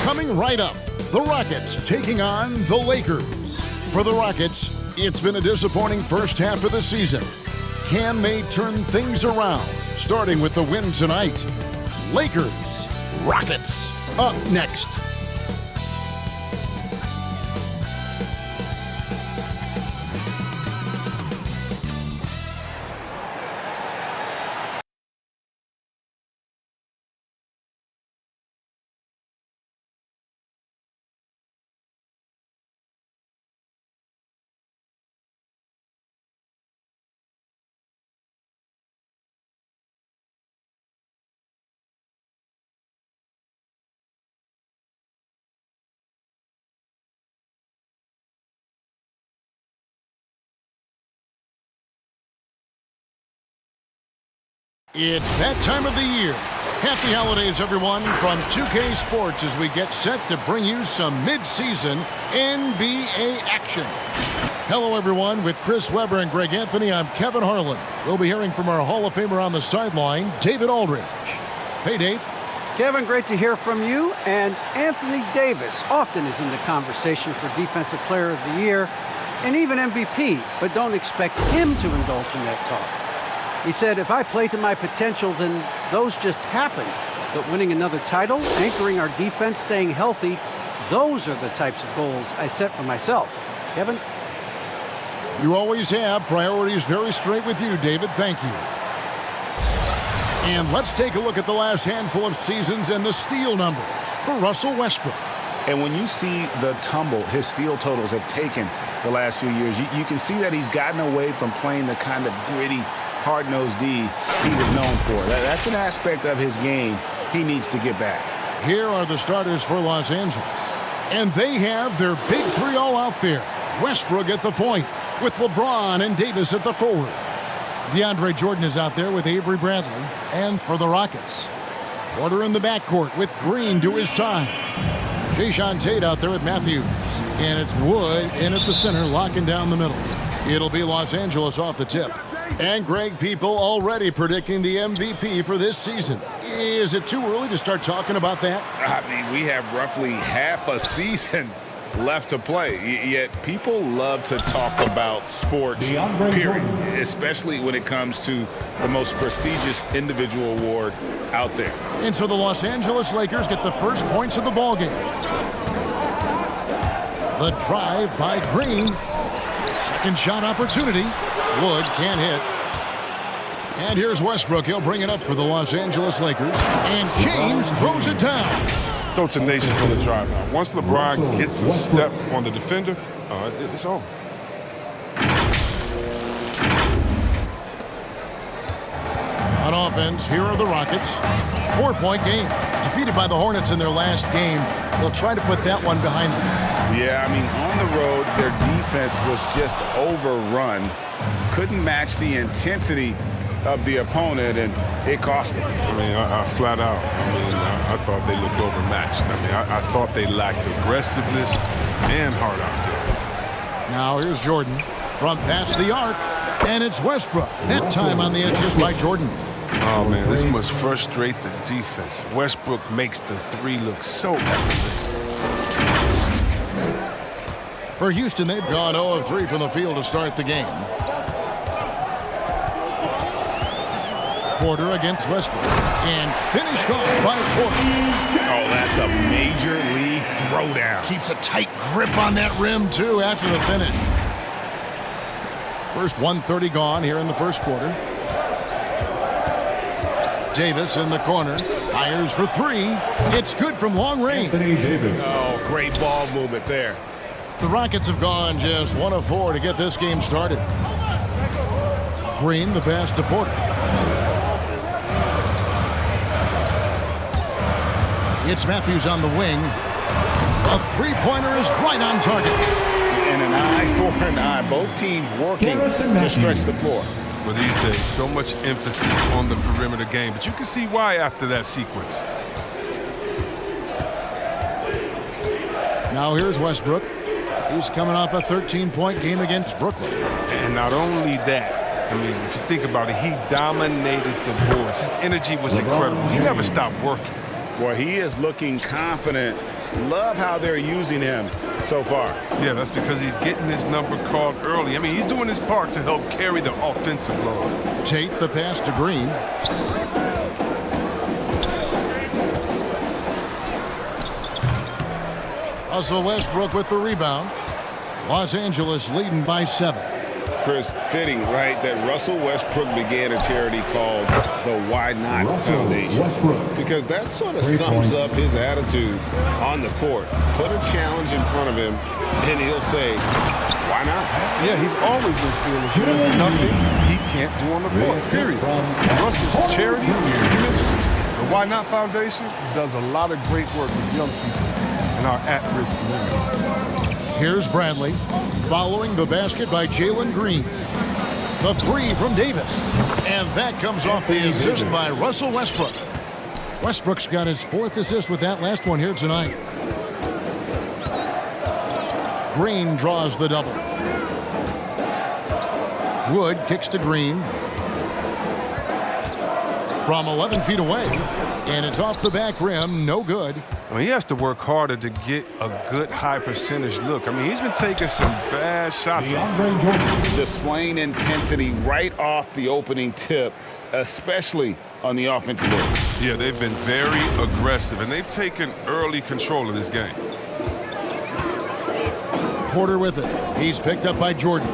Coming right up, the Rockets taking on the Lakers. For the Rockets, it's been a disappointing first half of the season. Can they turn things around? Starting with the win tonight. Lakers, Rockets, up next. It's that time of the year. Happy holidays, everyone, from 2K Sports as we get set to bring you some mid-season NBA action. Hello, everyone. With Chris Webber and Greg Anthony, I'm Kevin Harlan. We'll be hearing from our Hall of Famer on the sideline, David Aldridge. Hey, Dave. Kevin, great to hear from you. And Anthony Davis often is in the conversation for Defensive Player of the Year and even MVP, but don't expect him to indulge in that talk. He said, if I play to my potential, then those just happen. But winning another title, anchoring our defense, staying healthy, those are the types of goals I set for myself. Kevin? You always have priorities very straight with you, David. Thank you. And let's take a look at the last handful of seasons and the steal numbers for Russell Westbrook. And when you see the tumble his steal totals have taken the last few years, you can see that he's gotten away from playing the kind of gritty, hard-nosed D he was known for. That's an aspect of his game he needs to get back. Here are the starters for Los Angeles. And they have their big three all out there. Westbrook at the point, with LeBron and Davis at the forward. DeAndre Jordan is out there with Avery Bradley. And for the Rockets, Porter in the backcourt with Green to his side. Jae'Sean Tate out there with Matthews. And it's Wood in at the center, locking down the middle. It'll be Los Angeles off the tip. And Greg, people already predicting the MVP for this season. Is it too early to start talking about that? I mean, we have roughly half a season left to play, yet people love to talk about sports, period, especially when it comes to the most prestigious individual award out there. And so the Los Angeles Lakers get the first points of the ballgame. The drive by Green. Second shot opportunity. Wood can't hit. And here's Westbrook. He'll bring it up for the Los Angeles Lakers. And James throws it down. So tenacious on the drive now. Once LeBron gets a step on the defender, it's over. On offense, here are the Rockets. 4-point game. Defeated by the Hornets in their last game. They'll try to put that one behind them. Yeah, I mean, on the road, their defense was just overrun. Couldn't match the intensity of the opponent, and it cost them. I mean, I flat out, I thought they looked overmatched. I mean, I thought they lacked aggressiveness and heart out there. Now here's Jordan from past the arc, and it's Westbrook. That time on the assist by Jordan. Oh, man, this must frustrate the defense. Westbrook makes the three look so effortless. For Houston, they've gone 0 of 3 from the field to start the game. Porter against Westbrook, and finished off by Porter. Oh, that's a major league throwdown. Keeps a tight grip on that rim, too, after the finish. First 1:30 gone here in the first quarter. Davis in the corner, fires for 3. It's good from long range. Oh, great ball movement there. The Rockets have gone just 1 of 4 to get this game started. Green, the pass to Porter. It's Matthews on the wing. A three-pointer is right on target. And an eye for an eye. Both teams working to stretch the floor. basketball these days. So much emphasis on the perimeter game, but you can see why after that sequence. Now here's Westbrook. He's coming off a 13-point game against Brooklyn. And not only that, I mean, if you think about it, he dominated the boards. His energy was incredible. He never stopped working. Well, he is looking confident. Love how they're using him so far. Yeah, that's because he's getting his number called early. I mean, he's doing his part to help carry the offensive load. Tate the pass to Green. Russell Westbrook with the rebound. Los Angeles leading by 7. Chris, fitting, right, that Russell Westbrook began a charity called the Why Not Foundation. Because that sort of sums up his attitude on the court. Put a challenge in front of him, and he'll say, why not? Yeah, he's always been fearless. There's nothing he can't do on the court, period. Russell's charity, you mentioned, the Why Not Foundation does a lot of great work with young people in our at-risk community. Here's Bradley, following the basket by Jalen Green. The 3 from Davis. And that comes off the assist by Russell Westbrook. Westbrook's got his 4th assist with that last one here tonight. Green draws the double. Wood kicks to Green. From 11 feet away. And it's off the back rim, no good. I mean, he has to work harder to get a good high percentage look. I mean, he's been taking some bad shots. Displaying intensity right off the opening tip, especially on the offensive end. Yeah, they've been very aggressive, and they've taken early control of this game. Porter with it. He's picked up by Jordan.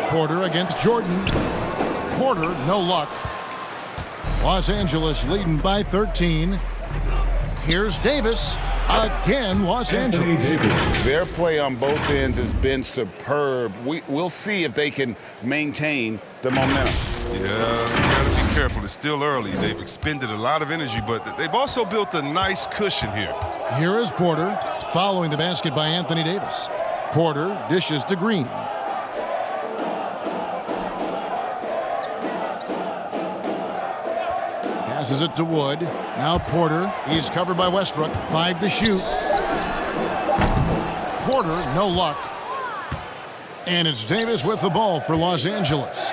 Porter against Jordan. Porter, no luck. Los Angeles leading by 13. Here's Davis. Again, Los Angeles. Their play on both ends has been superb. We'll see if they can maintain the momentum. Yeah, you gotta be careful. It's still early. They've expended a lot of energy, but they've also built a nice cushion here. Here is Porter, following the basket by Anthony Davis. Porter dishes to Green. Passes it to Wood. Now Porter. He's covered by Westbrook. 5 to shoot. Porter, no luck. And it's Davis with the ball for Los Angeles.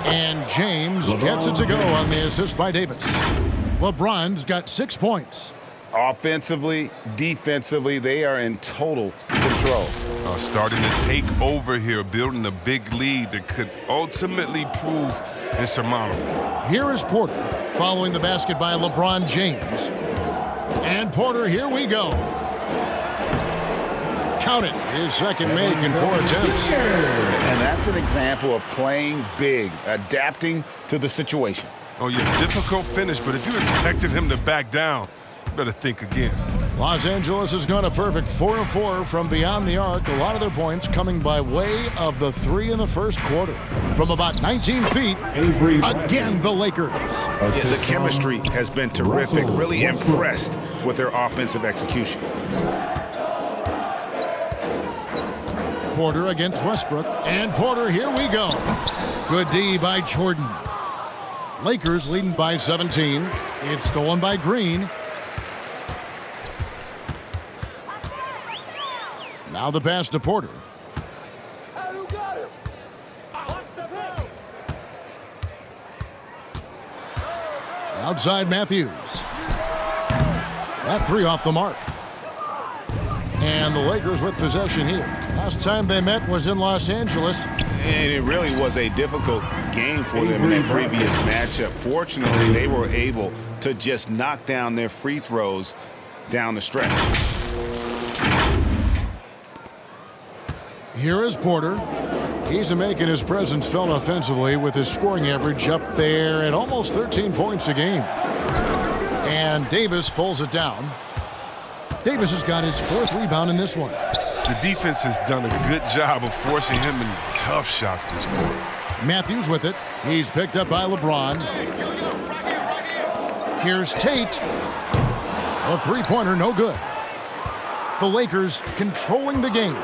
And James gets it to go on the assist by Davis. LeBron's got 6 points. Offensively, defensively, they are in total control. Starting to take over here, building a big lead that could ultimately prove insurmountable. Here is Porter, following the basket by LeBron James. And Porter, here we go. Count it, his second make in 4 attempts. And that's an example of playing big, adapting to the situation. Oh, yeah, difficult finish, but if you expected him to back down, you better think again. Los Angeles has gone a perfect 4 of 4 from beyond the arc. A lot of their points coming by way of the 3 in the first quarter. From about 19 feet, again the Lakers. Yeah, the chemistry has been terrific. Really impressed with their offensive execution. Porter against Westbrook. And Porter, here we go. Good D by Jordan. Lakers leading by 17. It's stolen by Green. Now the pass to Porter. Outside Matthews. That 3 off the mark. And the Lakers with possession here. Last time they met was in Los Angeles. And it really was a difficult game for them in that previous matchup. Fortunately, they were able to just knock down their free throws down the stretch. Here is Porter. He's making his presence felt offensively with his scoring average up there at almost 13 points a game. And Davis pulls it down. Davis has got his 4th rebound in this one. The defense has done a good job of forcing him into tough shots this quarter. Matthews with it. He's picked up by LeBron. Here's Tate. A 3-pointer, no good. The Lakers controlling the game.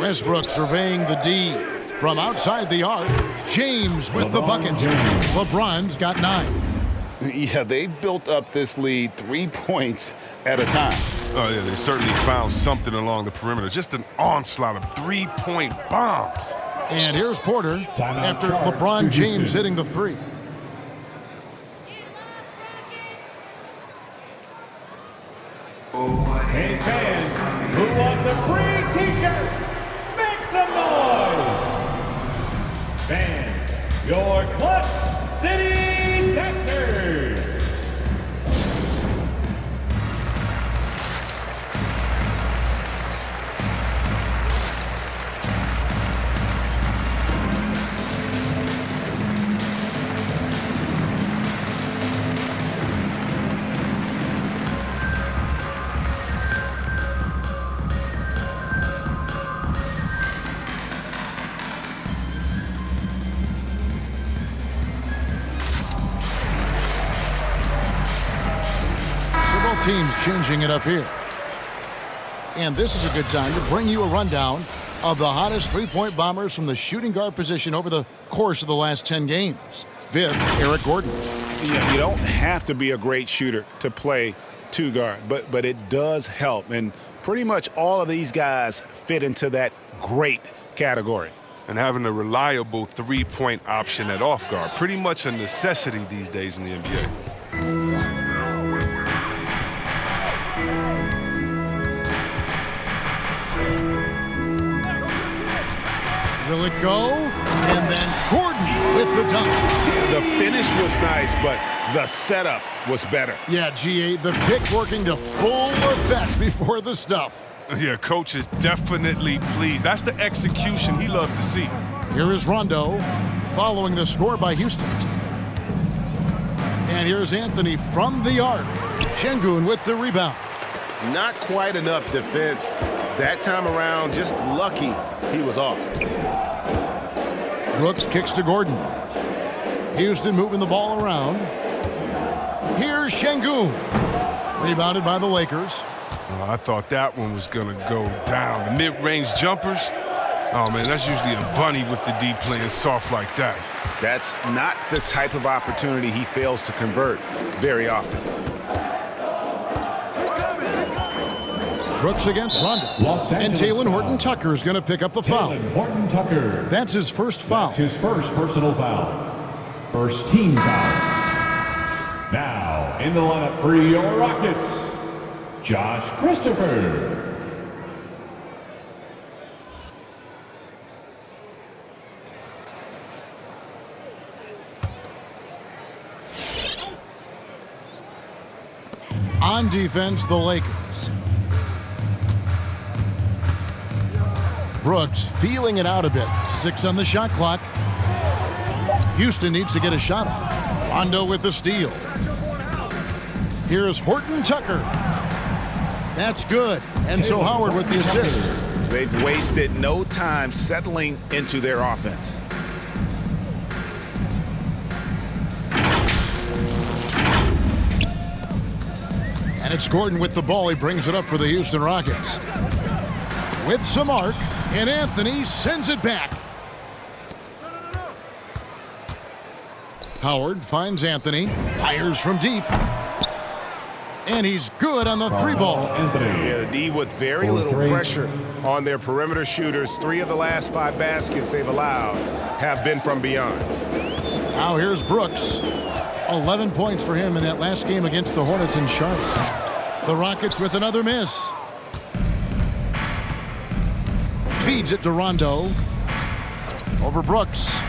Westbrook surveying the D. From outside the arc, James with the bucket. LeBron's got 9. Yeah, they've built up this lead 3 points at a time. Oh, yeah, they certainly found something along the perimeter. Just an onslaught of 3-point bombs. And here's Porter after LeBron James hitting the 3. Hey fans, who wants a free t-shirt? Make some noise! Fans, your Clutch City Texans! Teams changing it up here. And this is a good time to bring you a rundown of the hottest three-point bombers from the shooting guard position over the course of the last 10 games. 5th, Eric Gordon. Yeah, you don't have to be a great shooter to play two guard, but it does help. And pretty much all of these guys fit into that great category. And having a reliable three-point option at off guard, pretty much a necessity these days in the NBA. Will it go? And then Gordon with the dunk. The finish was nice, but the setup was better. Yeah, GA, the pick working to full effect before the stuff. Yeah, coach is definitely pleased. That's the execution he loves to see. Here is Rondo following the score by Houston. And here's Anthony from the arc. Şengün with the rebound. Not quite enough defense that time around. Just lucky he was off. Brooks kicks to Gordon. Houston moving the ball around. Here's Şengün. Rebounded by the Lakers. Oh, I thought that one was going to go down. The mid-range jumpers, oh, man, that's usually a bunny with the D playing soft like that. That's not the type of opportunity he fails to convert very often. Brooks against Rondo. And Talen Horton-Tucker is going to pick up the foul. Horton-Tucker. That's his first foul. That's his first personal foul. First team foul. Now, in the lineup for your Rockets, Josh Christopher. On defense, the Lakers. Brooks feeling it out a bit. 6 on the shot clock. Houston needs to get a shot off. Rondo with the steal. Here's Horton-Tucker. That's good. And so Howard with the assist. They've wasted no time settling into their offense. And it's Gordon with the ball. He brings it up for the Houston Rockets. With some arc, and Anthony sends it back. Howard finds Anthony, fires from deep. And he's good on the 3-ball. Yeah, the D with very little pressure on their perimeter shooters. 3 of the last 5 baskets they've allowed have been from beyond. Now here's Brooks. 11 points for him in that last game against the Hornets in Charlotte. The Rockets with another miss. Feeds it to Rondo. Over Brooks.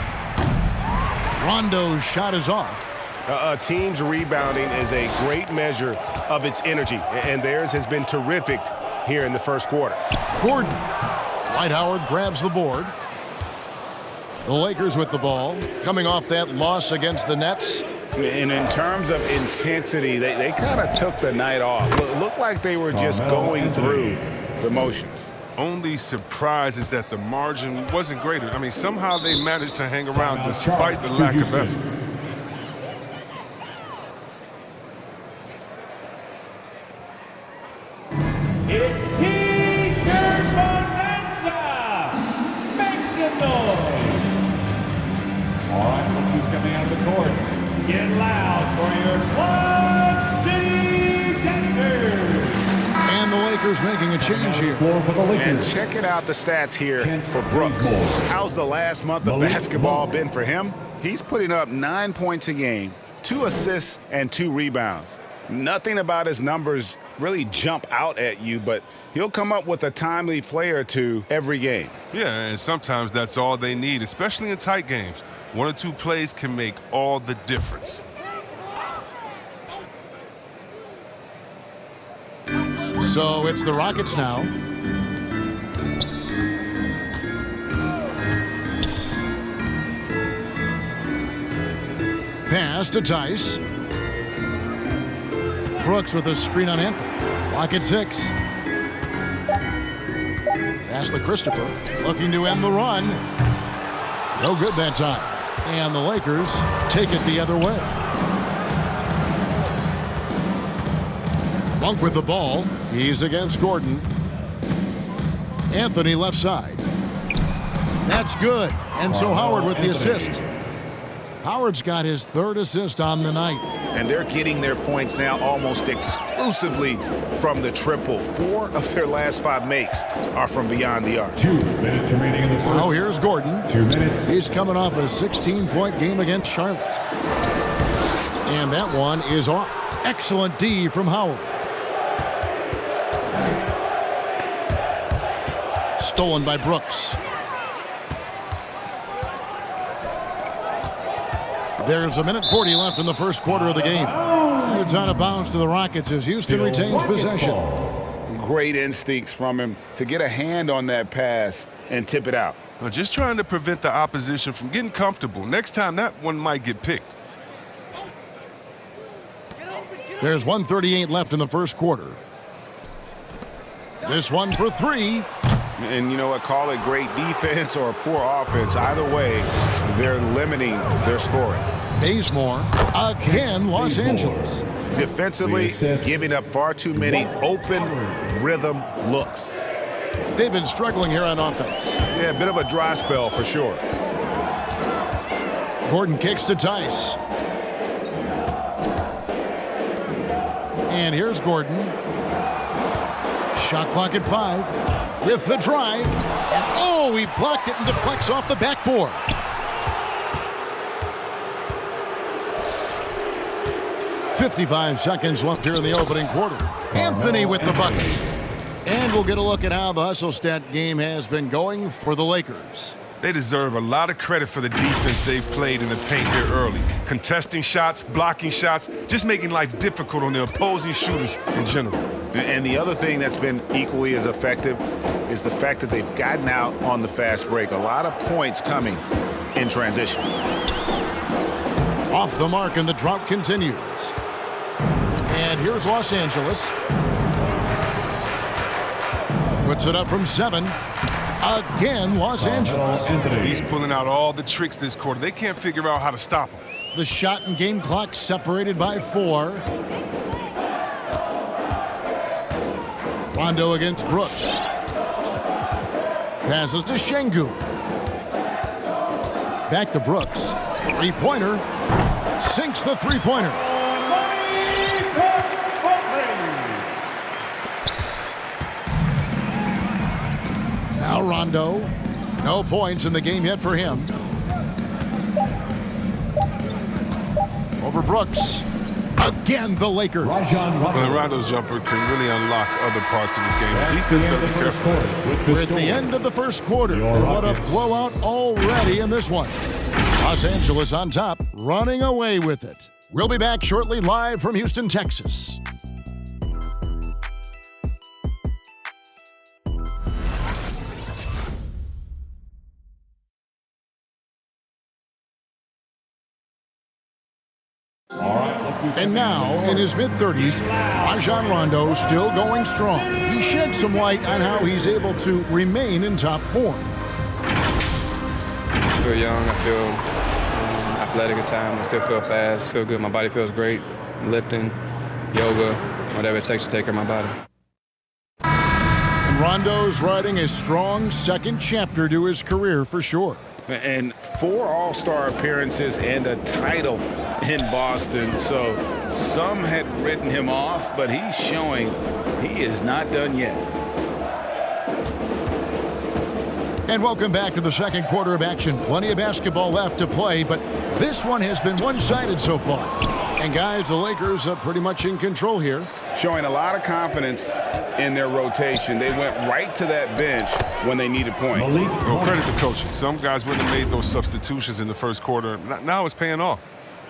Rondo's shot is off. A team's rebounding is a great measure of its energy, and theirs has been terrific here in the first quarter. Gordon. Dwight Howard grabs the board. The Lakers with the ball, coming off that loss against the Nets. And in terms of intensity, they kind of took the night off. It looked like they were just going through the motions. Only surprise is that the margin wasn't greater. I mean, somehow they managed to hang around despite the lack of effort. It's T-shirt bonanza! Randle. All right, look who's coming out of the court. Get loud for your Quad City Dancers. And the Lakers making a change here. Floor for the And Lakers. check it out, the stats here Kent for Brooks. Bazemore. How's the last month of Malik basketball Monk. been for him? He's putting up 9 points a game, 2 assists, and 2 rebounds. Nothing about his numbers really jump out at you, but he'll come up with a timely play or two every game. Yeah, and sometimes that's all they need, especially in tight games. 1 or 2 plays can make all the difference. So it's the Rockets now. Pass to Tice. Brooks with a screen on Anthony. Clock at 6. Pass to Christopher. Looking to end the run. No good that time. And the Lakers take it the other way. Monk with the ball. He's against Gordon. Anthony left side. That's good. And so Howard with the assist. Howard's got his 3rd assist on the night. And they're getting their points now almost exclusively from the triple. 4 of their last 5 makes are from beyond the arc. 2 minutes remaining in the first. Now here's Gordon. 2 minutes. He's coming off a 16-point game against Charlotte. And that one is off. Excellent D from Howard. Stolen by Brooks. There's 1:40 left in the first quarter of the game. And it's out of bounds to the Rockets as Houston Still retains Rockets possession. ball. Great instincts from him to get a hand on that pass and tip it out. Well, just trying to prevent the opposition from getting comfortable. Next time, that one might get picked. There's 1:38 left in the first quarter. This one for 3. And you know what? Call it great defense or poor offense. Either way, they're limiting their scoring. Bazemore again, Los Angeles. Defensively, Reassist. giving up far too many open rhythm looks. They've been struggling here on offense. Yeah, a bit of a dry spell for sure. Gordon kicks to Tice. And here's Gordon. Shot clock at 5 with the drive. And oh, he blocked it and deflects off the backboard. .55 seconds left here in the opening quarter. Anthony with the bucket. And we'll get a look at how the hustle stat game has been going for the Lakers. They deserve a lot of credit for the defense they've played in the paint here early. Contesting shots, blocking shots, just making life difficult on the opposing shooters in general. And the other thing that's been equally as effective is the fact that they've gotten out on the fast break. A lot of points coming in transition. Off the mark, and the drought continues. And here's Los Angeles. Puts it up from 7. Again, Los Angeles. He's pulling out all the tricks this quarter. They can't figure out how to stop him. The shot and game clock separated by 4. Rondo against Brooks. Passes to Şengün. Back to Brooks. Three-pointer. Sinks the three-pointer. Now Rondo. No points in the game yet for him. Over Brooks. Again, the Lakers. Well, Rondo's jumper can really unlock other parts of this game. Defense better be careful. We're at the end of the first quarter. And what a blowout already in this one. Los Angeles on top, running away with it. We'll be back shortly, live from Houston, Texas. And now, in his mid-30s, Rajon Rondo still going strong. He sheds some light on how he's able to remain in top form. I feel young, I feel athletic at times, I still feel fast, feel good, my body feels great. Lifting, yoga, whatever it takes to take care of my body. And Rondo's writing a strong second chapter to his career for sure. And 4 All-Star appearances and a title in Boston. So some had written him off, but he's showing he is not done yet. And welcome back to the second quarter of action. Plenty of basketball left to play, but this one has been one-sided so far. And guys, the Lakers are pretty much in control here. Showing a lot of confidence in their rotation. They went right to that bench when they needed points. Well, credit the coaching. Some guys wouldn't have made those substitutions in the first quarter. Now it's paying off.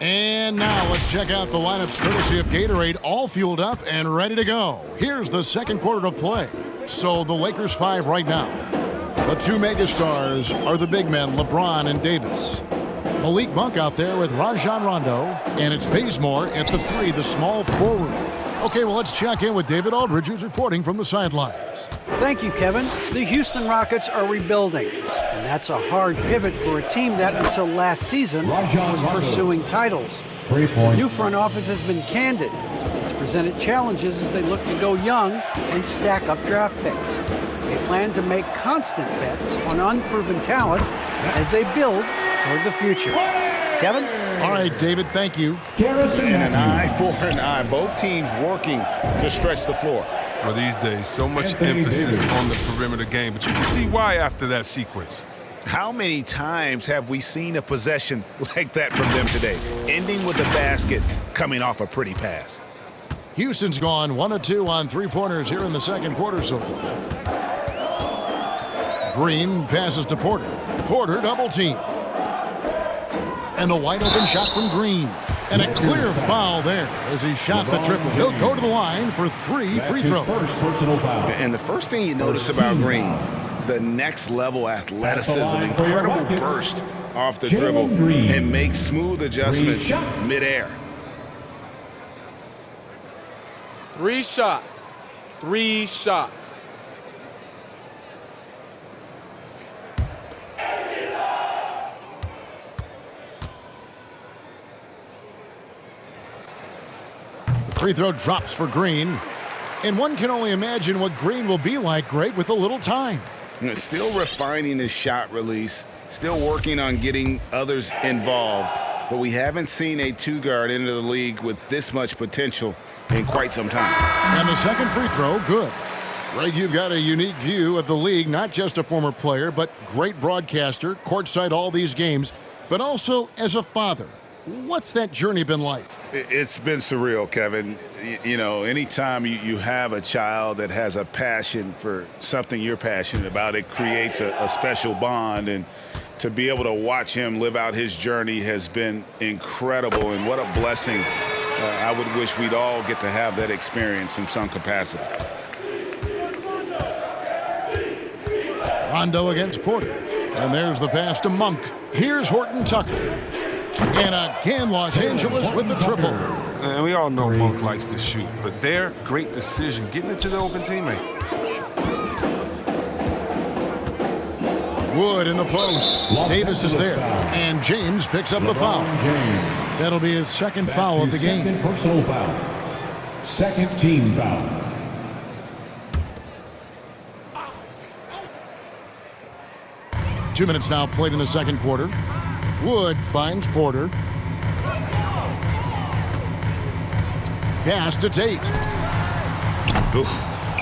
And now let's check out the lineups courtesy of Gatorade, all fueled up and ready to go. Here's the second quarter of play. So the Lakers 5 right now. The 2 megastars are the big men, LeBron and Davis. Malik Monk out there with Rajon Rondo, and it's Bazemore at the 3, the small forward. Okay, well, let's check in with David Aldridge, who's reporting from the sidelines. Thank you, Kevin. The Houston Rockets are rebuilding, and that's a hard pivot for a team that until last season was pursuing titles. 3 points. New front office has been candid. It's presented challenges as they look to go young and stack up draft picks. They plan to make constant bets on unproven talent as they build toward the future. Kevin? All right, David, thank you. Garrison And an eye Matthews. for an eye. Both teams working to stretch the floor. Well, these days, so much Anthony emphasis Davis. on the perimeter game, but you can see why after that sequence. How many times have we seen a possession like that from them today, ending with a basket coming off a pretty pass? Houston's gone 1 of 2 on three-pointers here in the second quarter so far. Green passes to Porter. Porter double team. And the wide open shot from Green. And a clear foul there as he shot the triple. He'll go to the line for 3 free That's his throws. first personal foul. And the first thing you notice about Green, the next level athleticism, line for your incredible Rockets, burst off the Jalen dribble, Green. and makes smooth adjustments shots. midair. 3 shots. 3 shots. The free throw drops for Green. And one can only imagine what Green will be like, great, with a little time. Still refining his shot release, still working on getting others involved. But we haven't seen a 2-guard into the league with this much potential in quite some time. And the second free throw, good. Greg, you've got a unique view of the league, not just a former player, but great broadcaster, courtside all these games, but also as a father. What's that journey been like? It's been surreal, Kevin. You know, anytime you have a child that has a passion for something you're passionate about, it creates a special bond. And to be able to watch him live out his journey has been incredible. And what a blessing. I would wish we'd all get to have that experience in some capacity. Rondo against Porter. And there's the pass to Monk. Here's Horton Tucker. And again, Los Angeles with the triple. And we all know Monk likes to shoot, but their great decision, getting it to the open teammate. Wood in the post. Davis is there. And James picks up the foul. James. That'll be his second That's foul of the his game. second personal foul. Second team foul. Two minutes now played in the second quarter. Wood finds Porter. Pass to Tate. Oof,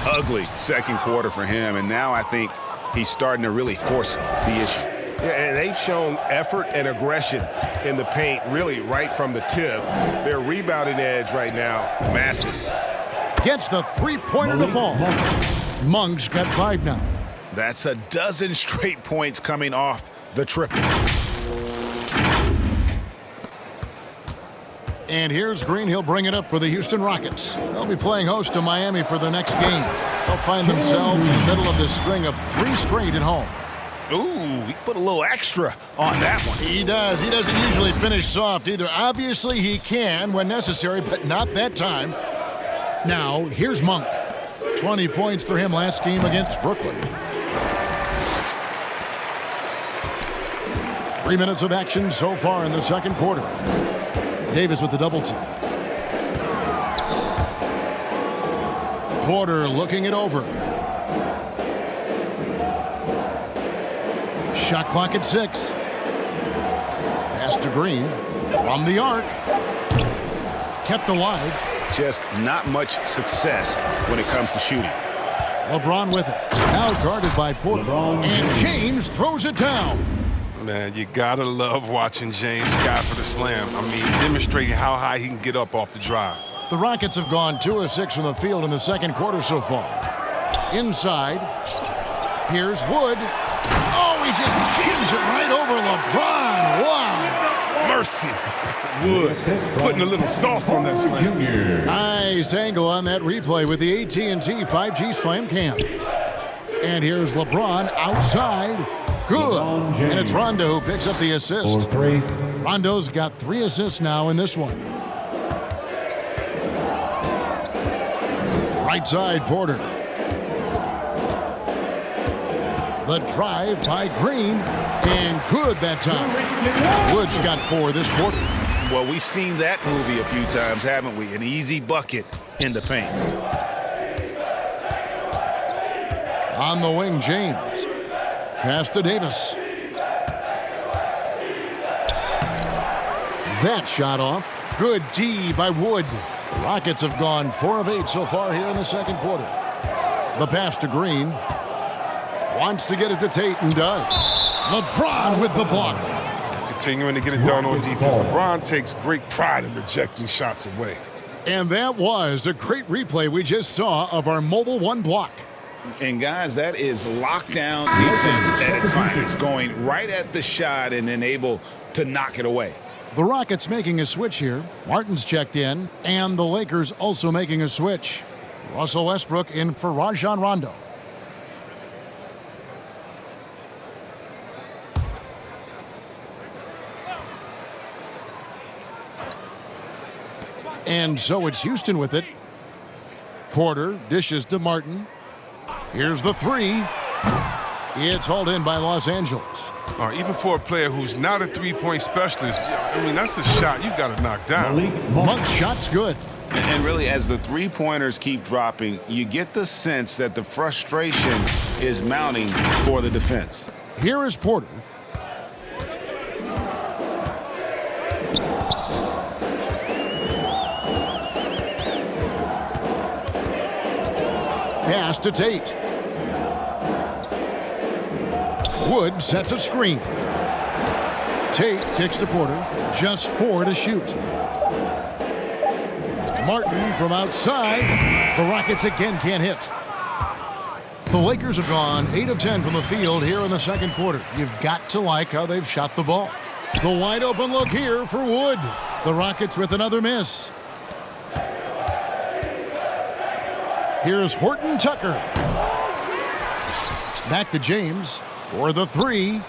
ugly second quarter for him, and now I think he's starting to really force the issue. Yeah, and they've shown effort and aggression in the paint, really right from the tip. Their rebounding edge right now, massive. Gets the three-pointer to fall. Monk's got 5 now. That's a dozen straight points coming off the triple. And here's Green. He'll bring it up for the Houston Rockets. They'll be playing host to Miami for the next game. They'll find themselves in the middle of this string of 3 straight at home. Ooh, he put a little extra on that one. He does. He doesn't usually finish soft either. Obviously, he can when necessary, but not that time. Now, here's Monk. 20 points for him last game against Brooklyn. 3 minutes of action so far in the second quarter. Davis with the double team. Porter looking it over. Shot clock at 6. Pass to Green from the arc. Kept alive. Just not much success when it comes to shooting. LeBron with it. Now guarded by Porter. And James throws it down. Man, you gotta love watching James sky for the slam. I mean, demonstrating how high he can get up off the drive. The Rockets have gone 2 of 6 from the field in the second quarter so far. Inside. Here's Wood. Oh, he just jams it right over LeBron. Wow. Mercy. Wood putting a little sauce on that slam. Nice angle on that replay with the AT&T 5G Slam Cam. And here's LeBron outside. Good. And it's Rondo who picks up the assist. Rondo's got 3 assists now in this one. Right side, Porter. The drive by Green. And good that time. Wood's got 4 this quarter. Well, we've seen that movie a few times, haven't we? An easy bucket in the paint. On the wing, James. Pass to Davis. That shot off. Good D by Wood. The Rockets have gone 4 of 8 so far here in the second quarter. The pass to Green. Wants to get it to Tate and does. LeBron with the block. Continuing to get it done on defense. LeBron takes great pride in rejecting shots away. And that was a great replay we just saw of our Mobile One block. And guys, that is lockdown defense at its finest, going right at the shot and then able to knock it away. The Rockets making a switch here. Martin's checked in, and the Lakers also making a switch. Russell Westbrook in for Rajon Rondo. And so it's Houston with it. Porter dishes to Martin. Here's the 3. It's hauled in by Los Angeles. Even for a player who's not a three-point specialist, I mean, that's a shot you got to knock down. Monk's shot's good. And really, as the three-pointers keep dropping, you get the sense that the frustration is mounting for the defense. Here is Porter. Pass to Tate. Wood sets a screen. Tate kicks to Porter. Just 4 to shoot. Martin from outside. The Rockets again can't hit. The Lakers have gone 8 of 10 from the field here in the second quarter. You've got to like how they've shot the ball. The wide open look here for Wood. The Rockets with another miss. Here's Horton Tucker. Back to James for the 3.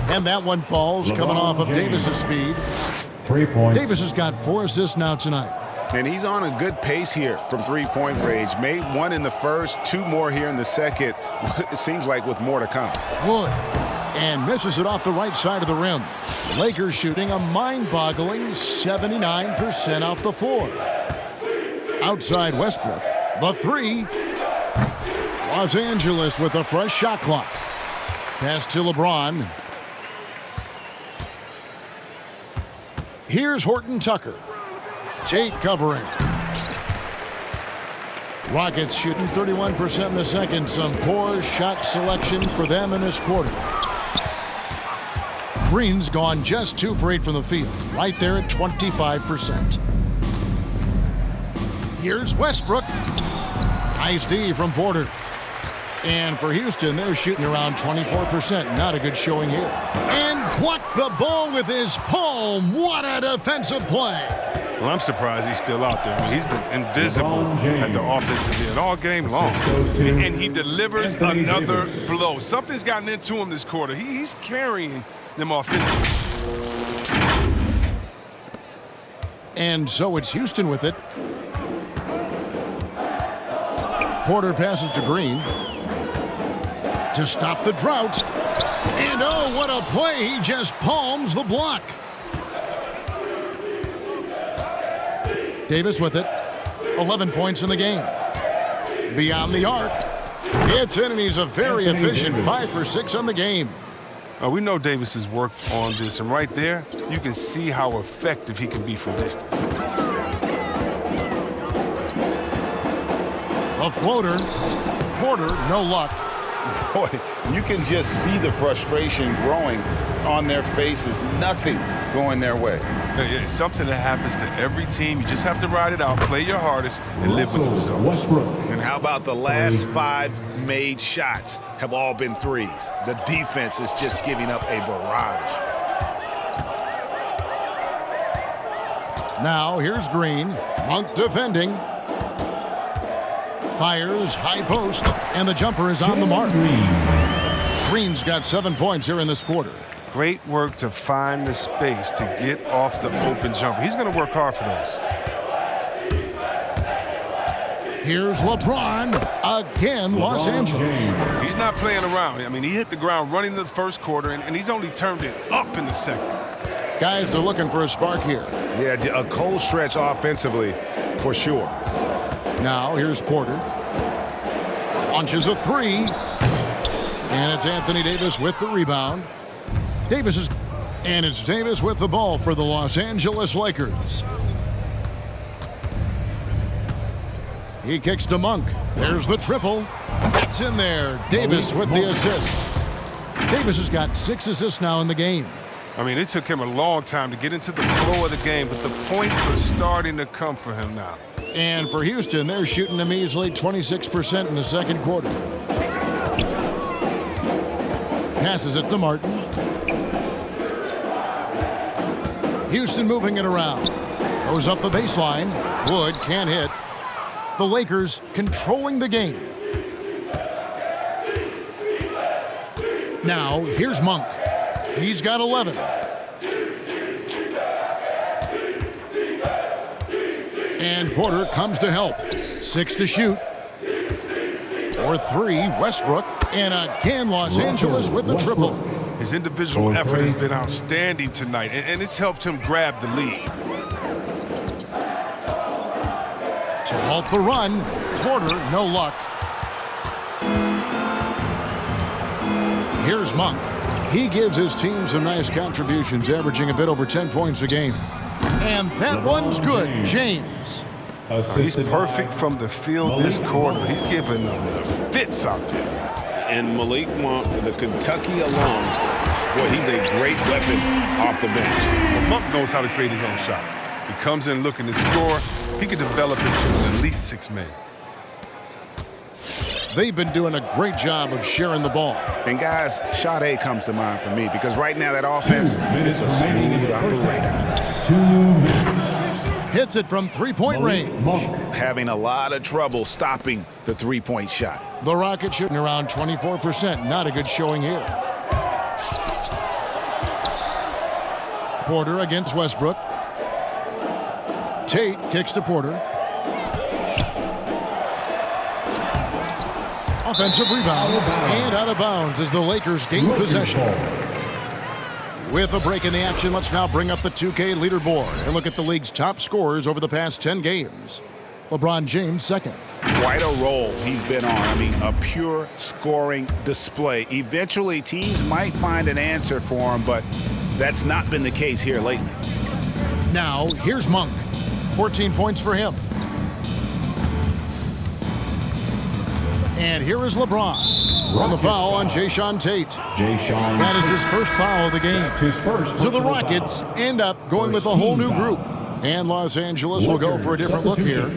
And that one falls coming off of Davis's feed. 3 points. Davis has got 4 assists now tonight. And he's on a good pace here from three-point range. Made 1 in the first, 2 more here in the second. It seems like with more to come. Wood. And misses it off the right side of the rim. Lakers shooting a mind-boggling 79% off the floor. Outside Westbrook. The 3. Los Angeles with a fresh shot clock. Pass to LeBron. Here's Horton Tucker. Tate covering. Rockets shooting 31% in the second. Some poor shot selection for them in this quarter. Green's gone just 2 for 8 from the field. Right there at 25%. Here's Westbrook. Nice D from Porter. And for Houston, they're shooting around 24%. Not a good showing here. And blocked the ball with his palm. What a defensive play. Well, I'm surprised he's still out there. I mean, he's been invisible at the offensive end all game long. And he delivers another blow. Something's gotten into him this quarter. He's carrying them offensively. And so it's Houston with it. Porter passes to Green to stop the drought. And oh, what a play. He just palms the block. Davis with it. 11 points in the game. Beyond the arc. It's in, and he's a very efficient 5 for 6 on the game. We know Davis has worked on this, and right there, you can see how effective he can be from distance. A floater. Porter, no luck. Boy, you can just see the frustration growing on their faces. Nothing going their way. It's something that happens to every team. You just have to ride it out, play your hardest, and live with the results. Westbrook. And how about the last 5 made shots have all been threes? The defense is just giving up a barrage. Now here's Green. Monk defending. Fires, high post, and the jumper is on the mark. Green's got 7 points here in this quarter. Great work to find the space to get off the open jumper. He's going to work hard for those. Here's LeBron. Again, Los Angeles. He's not playing around. I mean, he hit the ground running the first quarter, and he's only turned it up in the second. Guys are looking for a spark here. Yeah, a cold stretch offensively, for sure. Now, here's Porter. Launches a 3. And it's Anthony Davis with the rebound. And it's Davis with the ball for the Los Angeles Lakers. He kicks to Monk. There's the triple. It's in there. Davis with the assist. Davis has got 6 assists now in the game. I mean, it took him a long time to get into the flow of the game, but the points are starting to come for him now. And for Houston, they're shooting a measly 26% in the second quarter. Passes it to Martin. Houston moving it around. Goes up the baseline. Wood can't hit. The Lakers controlling the game. Now, here's Monk. He's got 11. And Porter comes to help. 6 to shoot. For 3, Westbrook. And again, Los Angeles with the triple. His individual effort has been outstanding tonight, and it's helped him grab the lead. To halt the run, Porter, no luck. Here's Monk. He gives his team some nice contributions, averaging a bit over 10 points a game. And that one's good, James. He's perfect from the field this quarter. He's giving them the fits out there. And Malik Monk, the Kentucky alum, boy, he's a great weapon off the bench. Well, Monk knows how to create his own shot. He comes in looking to score. He can develop into an elite 6-man. They've been doing a great job of sharing the ball. And guys, shot A comes to mind for me because right now that offense is a smooth operator. 2 minutes. Hits it from 3-point range. Having a lot of trouble stopping the 3-point shot. The Rockets shooting around 24%. Not a good showing here. Porter against Westbrook. Tate kicks to Porter. Offensive rebound and out of bounds as the Lakers gain possession. With a break in the action, let's now bring up the 2K leaderboard and look at the league's top scorers over the past 10 games. LeBron James second. Quite a roll he's been on. I mean, a pure scoring display. Eventually, teams might find an answer for him, but that's not been the case here lately. Now, here's Monk. 14 points for him. And here is LeBron. On the foul on Jae'Sean Tate. That is his first foul of the game. So the Rockets end up going with a whole new group. And Los Angeles will go for a different look here.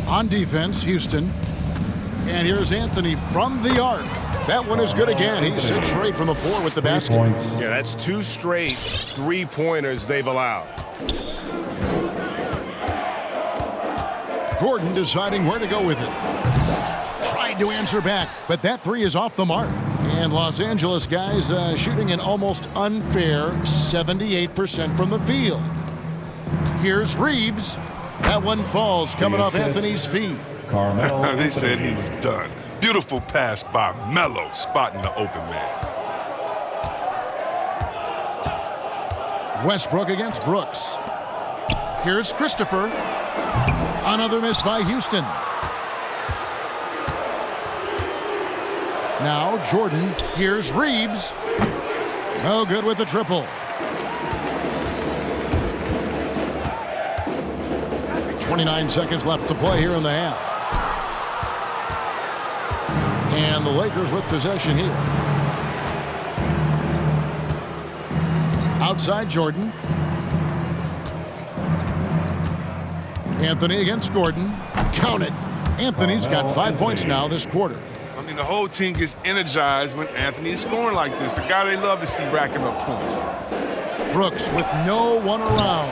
On defense, Houston. And here's Anthony from the arc. That one is good again. He's 6 for 8 from the floor with the basket. Yeah, that's 2 straight 3-pointers they've allowed. Gordon deciding where to go with it. Tried to answer back, but that 3 is off the mark. And Los Angeles guys shooting an almost unfair 78% from the field. Here's Reeves. That one falls coming off Anthony's feet. They said he was done. Beautiful pass by Melo, spotting the open man. Westbrook against Brooks. Here's Christopher. Another miss by Houston. Now Jordan. Here's Reeves. No good with the triple. 29 seconds left to play here in the half. And the Lakers with possession here. Outside Jordan. Anthony against Gordon. Count it. Anthony's got 5 points now this quarter. I mean, the whole team gets energized when Anthony is scoring like this. A guy they love to see racking up points. Brooks with no one around.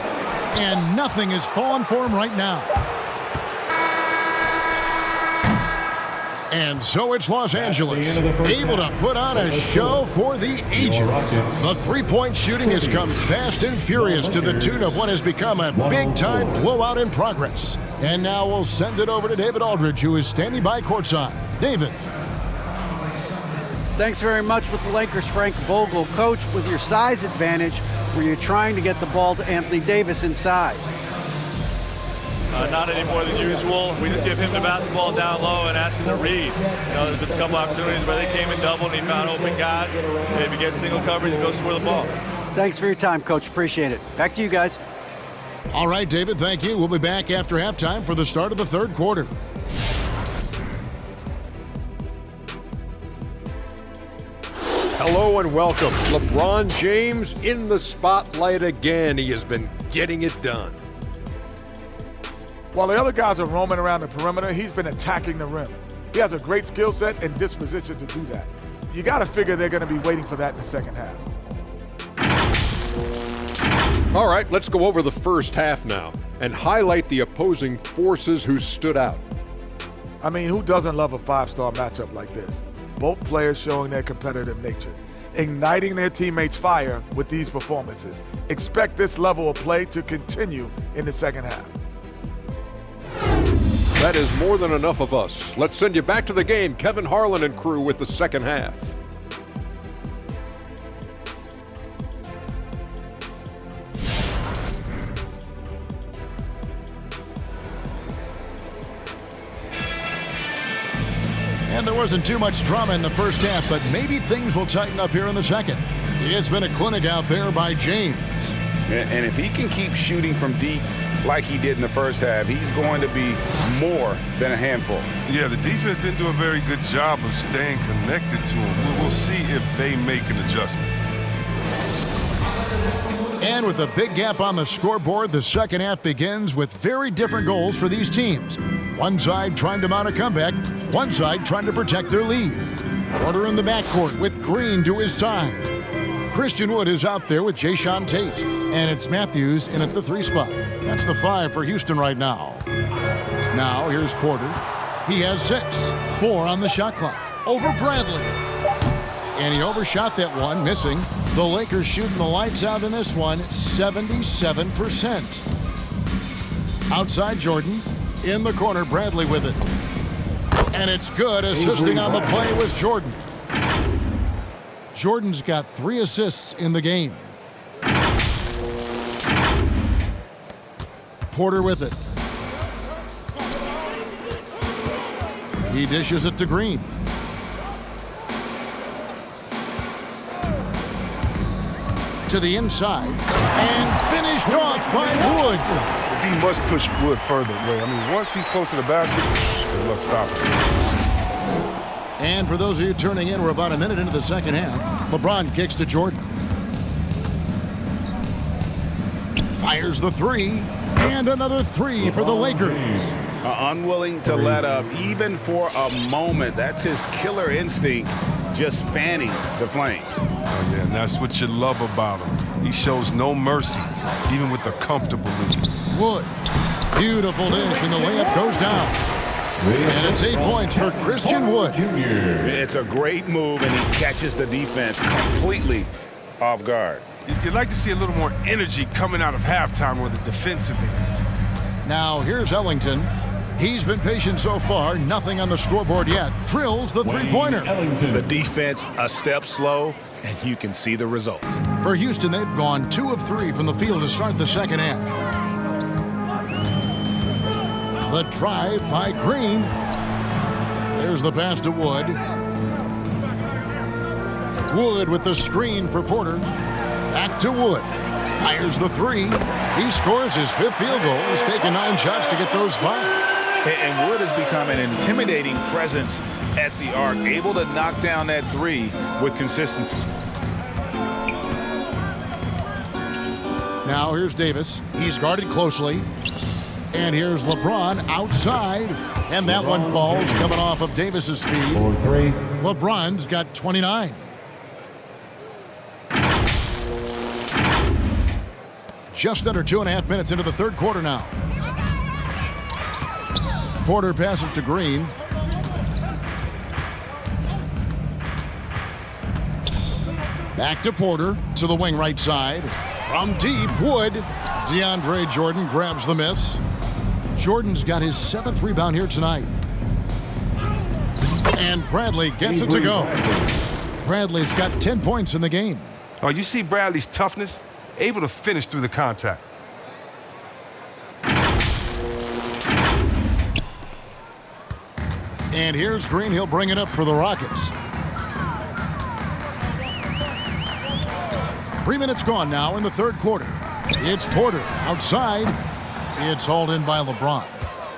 And nothing is falling for him right now. And so it's Los Angeles, able to put on a show for the ages. The three-point shooting has come fast and furious to the tune of what has become a big-time blowout in progress. And now we'll send it over to David Aldridge, who is standing by courtside. David. Thanks very much with the Lakers, Frank Vogel. Coach, with your size advantage, were you trying to get the ball to Anthony Davis inside? Not any more than usual. We just give him the basketball down low and ask him to read. There's been a couple opportunities where they came in double and he found open guy. If he gets single coverage, he goes score the ball. Thanks for your time, Coach. Appreciate it. Back to you guys. All right, David, thank you. We'll be back after halftime for the start of the third quarter. Hello and welcome. LeBron James in the spotlight again. He has been getting it done. While the other guys are roaming around the perimeter, he's been attacking the rim. He has a great skill set and disposition to do that. You got to figure they're going to be waiting for that in the second half. All right, let's go over the first half now and highlight the opposing forces who stood out. I mean, who doesn't love a five-star matchup like this? Both players showing their competitive nature, igniting their teammates' fire with these performances. Expect this level of play to continue in the second half. That is more than enough of us. Let's send you back to the game. Kevin Harlan and crew with the second half. And there wasn't too much drama in the first half, but maybe things will tighten up here in the second. It's been a clinic out there by James. And if he can keep shooting from deep like he did in the first half, he's going to be more than a handful. Yeah, the defense didn't do a very good job of staying connected to him. We'll see if they make an adjustment. And with a big gap on the scoreboard, the second half begins with very different goals for these teams. One side trying to mount a comeback, one side trying to protect their lead. Porter in the backcourt with Green to his side. Christian Wood is out there with Jayshawn Tate. And it's Matthews in at the 3 spot. That's the 5 for Houston right now. Now here's Porter. He has 6. 4 on the shot clock. Over Bradley. And he overshot that one, missing. The Lakers shooting the lights out in this one, 77%. Outside Jordan. In the corner, Bradley with it. And it's good. Assisting on the play was Jordan. Jordan's got 3 assists in the game. Porter with it. He dishes it to Green. To the inside. And finished off by Wood. He must push Wood further away. I mean, once he's close to the basket, good luck stopping. And for those of you turning in, we're about a minute into the second half. LeBron kicks to Jordan. Fires the 3. And another 3 for the Lakers. Unwilling to let up even for a moment. That's his killer instinct, just fanning the flames. Oh, yeah, and that's what you love about him. He shows no mercy, even with a comfortable lead. Wood. Beautiful dish, and the layup goes down. And it's 8 points for Christian Wood. It's a great move, and he catches the defense completely off guard. You'd like to see a little more energy coming out of halftime with the defensive end. Now here's Ellington. He's been patient so far. Nothing on the scoreboard yet. Drills the three-pointer. The defense a step slow, and you can see the results. For Houston, they've gone 2 of 3 from the field to start the second half. The drive by Green. There's the pass to Wood. Wood with the screen for Porter. Back to Wood. Fires the three. He scores his 5th field goal. He's taken 9 shots to get those 5. And Wood has become an intimidating presence at the arc, able to knock down that 3 with consistency. Now here's Davis. He's guarded closely. And here's LeBron outside. And that one falls coming off of Davis's feed. LeBron's got 29. Just under 2.5 minutes into the 3rd quarter now. Porter passes to Green. Back to Porter to the wing right side. From deep, Wood. DeAndre Jordan grabs the miss. Jordan's got his 7th rebound here tonight. And Bradley gets it to go. Bradley's got 10 points in the game. Oh, you see Bradley's toughness? Able to finish through the contact. And here's Green. He'll bring it up for the Rockets. 3 minutes gone now in the 3rd quarter. It's Porter outside. It's hauled in by LeBron.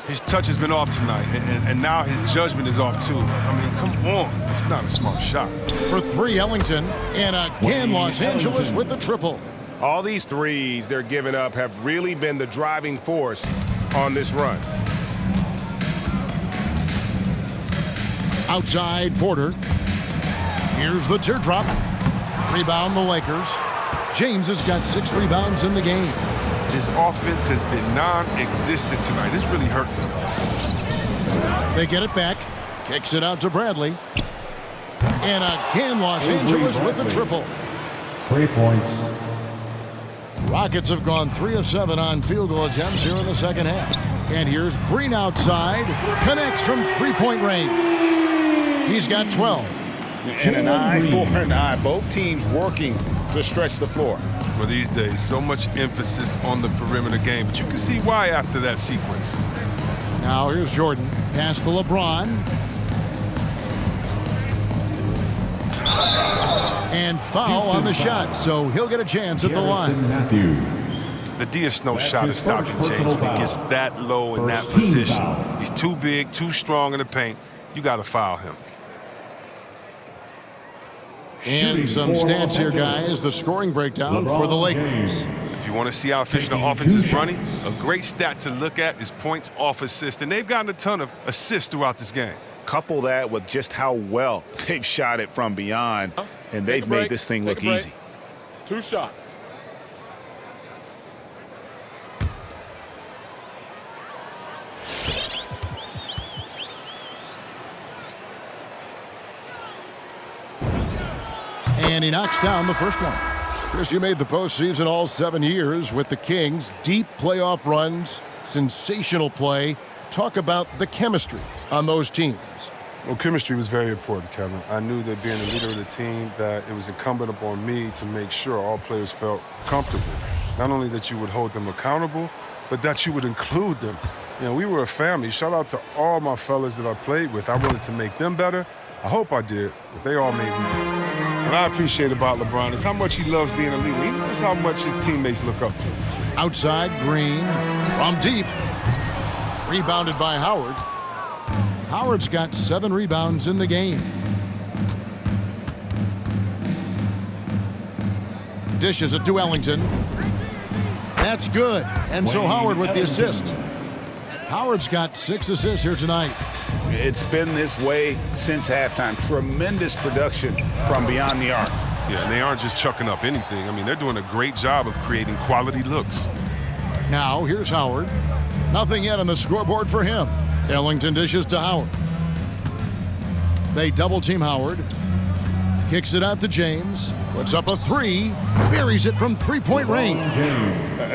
His touch has been off tonight, and now his judgment is off too. I mean, come on. It's not a smart shot. For 3, Ellington. And again, Los Angeles with the triple. All these threes they're giving up have really been the driving force on this run. Outside, Porter. Here's the teardrop. Rebound the Lakers. James has got 6 rebounds in the game. His offense has been non-existent tonight. It's really hurt them. They get it back. Kicks it out to Bradley. And again, Los Angeles with the triple. 3 points. Rockets have gone 3 of 7 on field goal attempts here in the 2nd half. And here's Green outside. Connects from 3-point range. He's got 12. And an eye for an eye. Both teams working to stretch the floor. Well, these days, so much emphasis on the perimeter game, but you can see why after that sequence. Now here's Jordan. Pass to LeBron. And foul on the shot, so he'll get a chance at the line. The DeSnow shot is stopping James when he gets that low in that position. He's too big, too strong in the paint. You got to foul him. And some stats here, guys. The scoring breakdown for the Lakers. If you want to see how efficient the offense is running, a great stat to look at is points off assist. And they've gotten a ton of assists throughout this game. Couple that with just how well they've shot it from beyond, and they've made this thing look easy. 2 shots. And he knocks down the first one. Chris, you made the postseason all 7 years with the Kings. Deep playoff runs, sensational play. Talk about the chemistry on those teams. Well, chemistry was very important, Kevin. I knew that being the leader of the team, that it was incumbent upon me to make sure all players felt comfortable. Not only that you would hold them accountable, but that you would include them. You know, we were a family. Shout out to all my fellas that I played with. I wanted to make them better. I hope I did, but they all made me better. What I appreciate about LeBron is how much he loves being a leader. He knows how much his teammates look up to him. Outside, Green. From deep. Rebounded by Howard. Howard's got 7 rebounds in the game. Dishes it to Ellington. That's good. And so Howard with the assist. Howard's got 6 assists here tonight. It's been this way since halftime. Tremendous production from beyond the arc. Yeah, and they aren't just chucking up anything. I mean, they're doing a great job of creating quality looks. Now, here's Howard. Nothing yet on the scoreboard for him. Ellington dishes to Howard. They double-team Howard. Kicks it out to James. Puts up a 3. Buries it from 3-point range.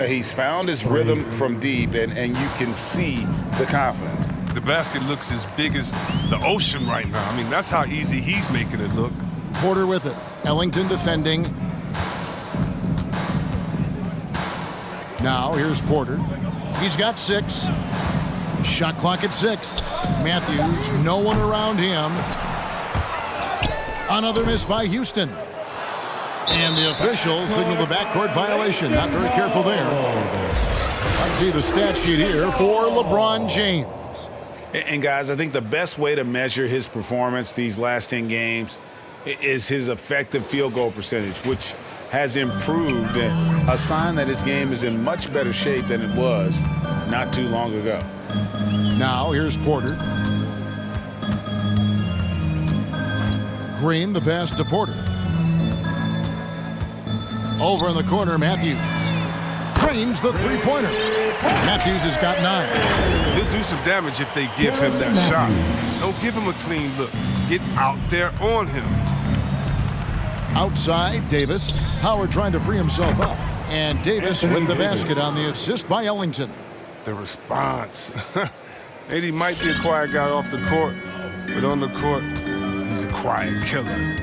He's found his rhythm from deep, and you can see the confidence. The basket looks as big as the ocean right now. I mean, that's how easy he's making it look. Porter with it. Ellington defending. Now, here's Porter. He's got 6. Shot clock at 6. Matthews, no one around him. Another miss by Houston. And the officials signal the backcourt violation. Not very careful there. I see the stat sheet here for LeBron James. And guys, I think the best way to measure his performance these last 10 games is his effective field goal percentage, which has improved, a sign that his game is in much better shape than it was not too long ago. Now here's Porter. Green, the pass to Porter. Over in the corner, Matthews. Trains the three-pointer. Matthews has got 9. He'll do some damage if they give him that shot. Don't give him a clean look. Get out there on him. Outside, Davis. Howard trying to free himself up. And Davis with the basket on the assist by Ellington. The response. AD might be a quiet guy off the court, but on the court, he's a quiet killer.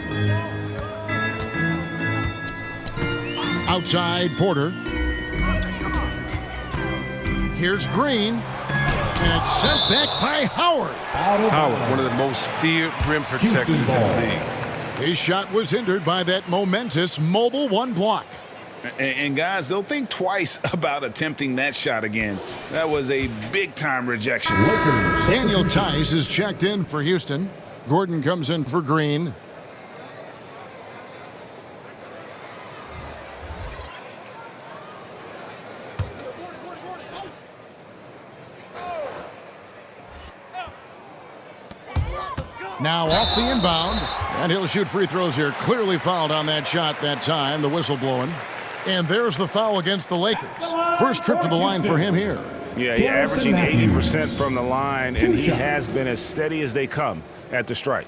Outside, Porter. Here's Green. And it's sent back by Howard. Howard, one of the most feared rim protectors in the league. His shot was hindered by that momentous mobile 1 block. And guys, they'll think twice about attempting that shot again. That was a big-time rejection. Daniel Tice is checked in for Houston. Gordon comes in for Green. Now off the inbound, and he'll shoot free throws here. Clearly fouled on that shot that time, the whistle blowing. And there's the foul against the Lakers. First trip to the line for him here. Yeah, he's averaging 80% from the line, and he has been as steady as they come at the strike.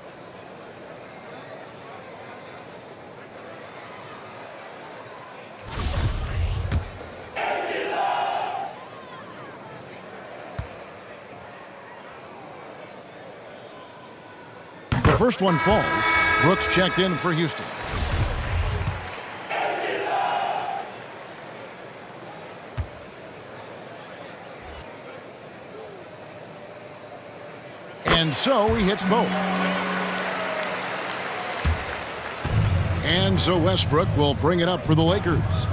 The first one falls. Brooks checked in for Houston. And so he hits both. And so Westbrook will bring it up for the Lakers.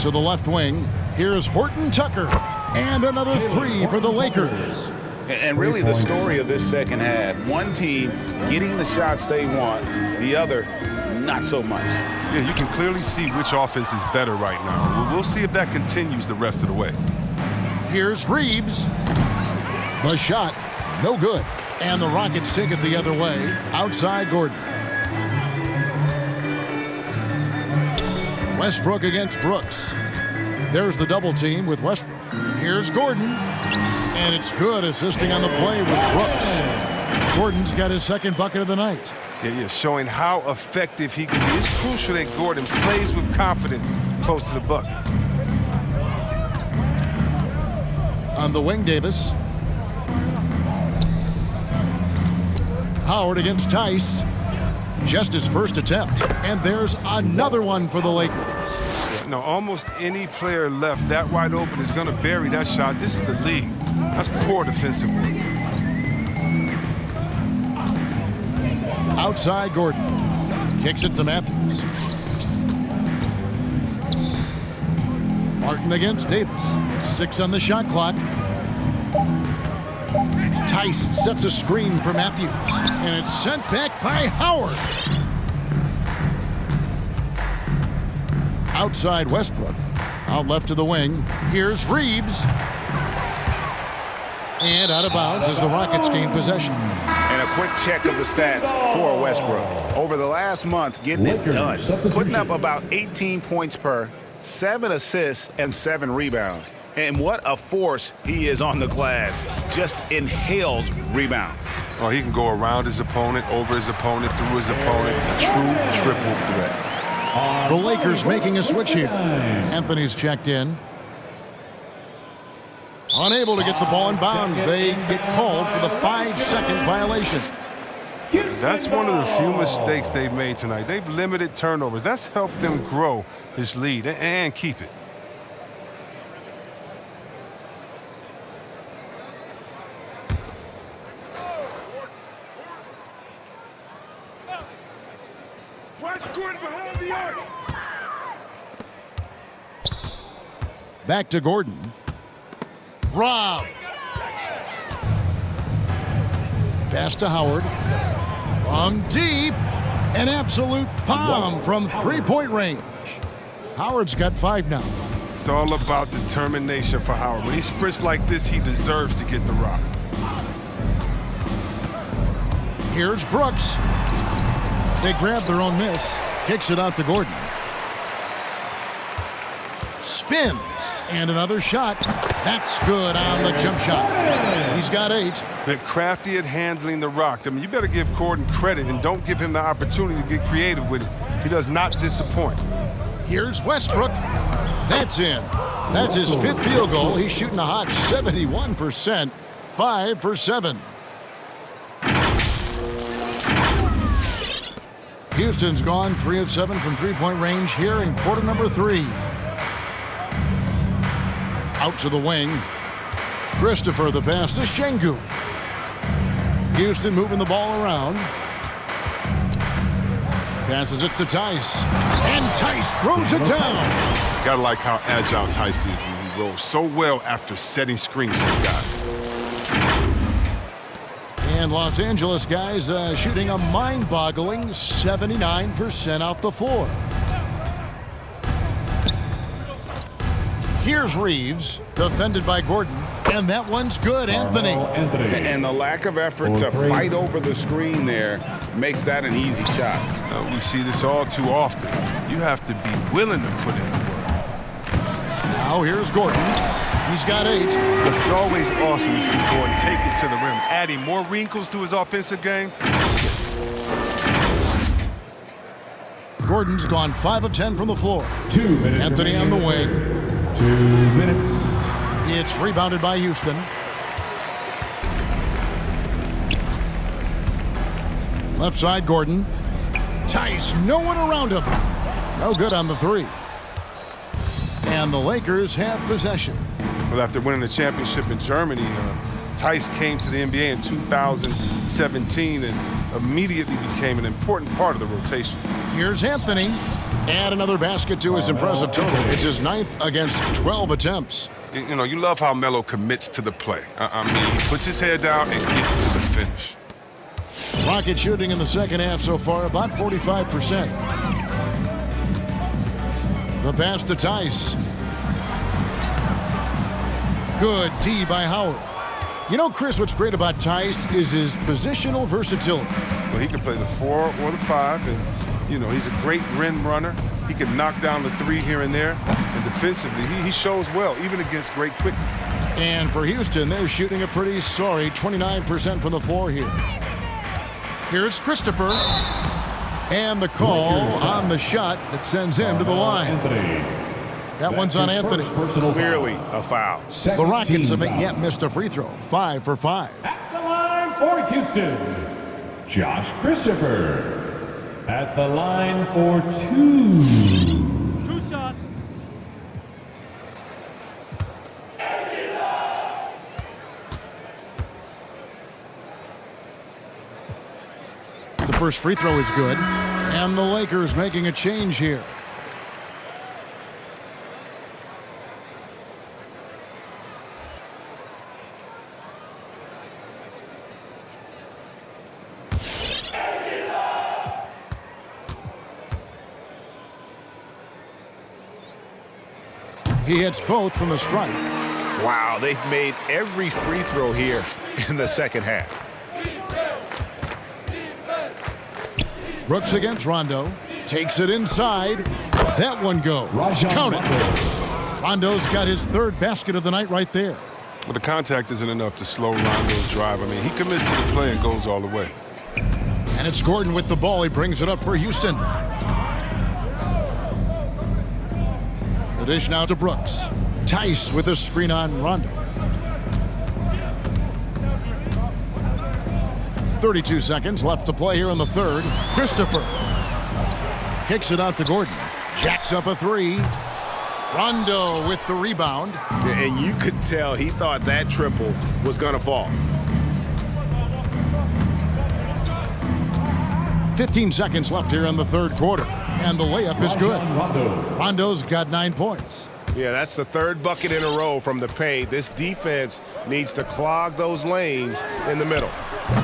To the left wing, here's Horton Tucker. And another 3 for the Lakers. And really the story of this second half, one team getting the shots they want, the other not so much. Yeah, you can clearly see which offense is better right now. We'll see if that continues the rest of the way. Here's Reeves. The shot, no good. And the Rockets take it the other way. Outside Gordon. Westbrook against Brooks. There's the double team with Westbrook. Here's Gordon. And it's good. Assisting on the play was Brooks. Gordon's got his second bucket of the night. Yeah, showing how effective he can be. It's crucial that Gordon plays with confidence close to the bucket. On the wing, Davis. Howard against Tice. Just his first attempt. And there's another one for the Lakers. Yeah, no, almost any player left that wide open is going to bury that shot. This is the league. That's poor defensive work. Outside Gordon. Kicks it to Matthews. Martin against Davis. 6 on the shot clock. Tice sets a screen for Matthews. And it's sent back by Howard. Outside Westbrook. Out left to the wing. Here's Reeves. And out of bounds as the Rockets gain possession. And a quick check of the stats for Westbrook. Over the last month, getting it done. Putting up about 18 points per, 7 assists, and 7 rebounds. And what a force he is on the glass. Just inhales rebounds. Oh, he can go around his opponent, over his opponent, through his opponent. A true triple threat. The Lakers making a switch here. Anthony's checked in. Unable to get the ball in bounds. They get called for the 5-second violation. That's one of the few mistakes they've made tonight. They've limited turnovers. That's helped them grow this lead and keep it. Watch Gordon behind the arc. Back to Gordon. Rob. Pass to Howard. From deep. An absolute bomb from three-point range. Howard's got 5 now. It's all about determination for Howard. When he sprints like this, he deserves to get the rock. Here's Brooks. They grab their own miss. Kicks it out to Gordon. Spins. And another shot. That's good on the jump shot. He's got 8. Been crafty at handling the rock. I mean, you better give Gordon credit and don't give him the opportunity to get creative with it. He does not disappoint. Here's Westbrook. That's in. That's his 5th field goal. He's shooting a hot 71%. 5 for 7. Houston's gone 3 of 7 from three-point range here in quarter number 3. Out to the wing. Christopher the pass to Şengün. Houston moving the ball around. Passes it to Tice. And Tice throws it down. Gotta like how agile Tice is when he rolls so well after setting screens for the guys. And Los Angeles guys shooting a mind-boggling 79% off the floor. Here's Reeves, defended by Gordon. And that one's good, Anthony. And the lack of effort to fight over the screen there makes that an easy shot. We see this all too often. You have to be willing to put in the work. Now here's Gordon. He's got 8. But it's always awesome to see Gordon take it to the rim, adding more wrinkles to his offensive game. Gordon's gone 5 of 10 from the floor. 2 minutes. Anthony on the wing. 2 minutes. It's rebounded by Houston. Left side, Gordon. Tice, no one around him. No good on the 3. And the Lakers have possession. Well, after winning the championship in Germany, Tice came to the NBA in 2017 and immediately became an important part of the rotation. Here's Anthony. And another basket to his impressive total. It's his 9th against 12 attempts. You know, you love how Melo commits to the play. I mean, he puts his head down and gets to the finish. Rocket shooting in the second half so far, about 45%. The pass to Tice. Good D by Howard. You know, Chris, what's great about Tice is his positional versatility. Well, he can play the 4 or the 5, and, you know, he's a great rim runner. He can knock down the 3 here and there. And defensively, he shows well, even against great quickness. And for Houston, they're shooting a pretty sorry 29% from the floor here. Here's Christopher. And the call on the shot that sends him to the line. That one's on Anthony. Clearly a foul. The Rockets haven't yet missed a free throw. 5 for 5. At the line for Houston, Josh Christopher. At the line for 2. 2 shots. The first free throw is good. And the Lakers making a change here. He hits both from the stripe. Wow, they've made every free throw here in the second half. Brooks against Rondo. Takes it inside. That one goes. Count it. Rondo's got his 3rd basket of the night right there. Well, the contact isn't enough to slow Rondo's drive. I mean, he commits to the play and goes all the way. And it's Gordon with the ball. He brings it up for Houston. The dish now to Brooks. Tice with a screen on Rondo. 32 seconds left to play here in the 3rd. Christopher kicks it out to Gordon. Jacks up a 3. Rondo with the rebound. And you could tell he thought that triple was going to fall. 15 seconds left here in the third quarter, and the layup is good. Rondo's got 9 points. Yeah, that's the third bucket in a row from the paint. This defense needs to clog those lanes in the middle.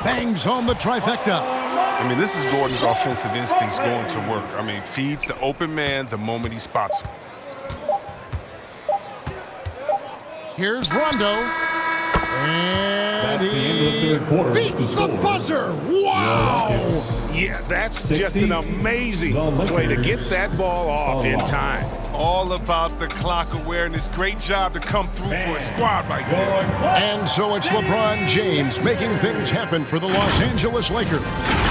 Bangs home the trifecta. I mean, this is Gordon's offensive instincts going to work. I mean, feeds the open man the moment he spots him. Here's Rondo. And he beats the buzzer. Wow! Yeah, that's just an amazing play to get that ball off in time. All about the clock awareness. Great job to come through for a squad right there. And so it's LeBron James making things happen for the Los Angeles Lakers.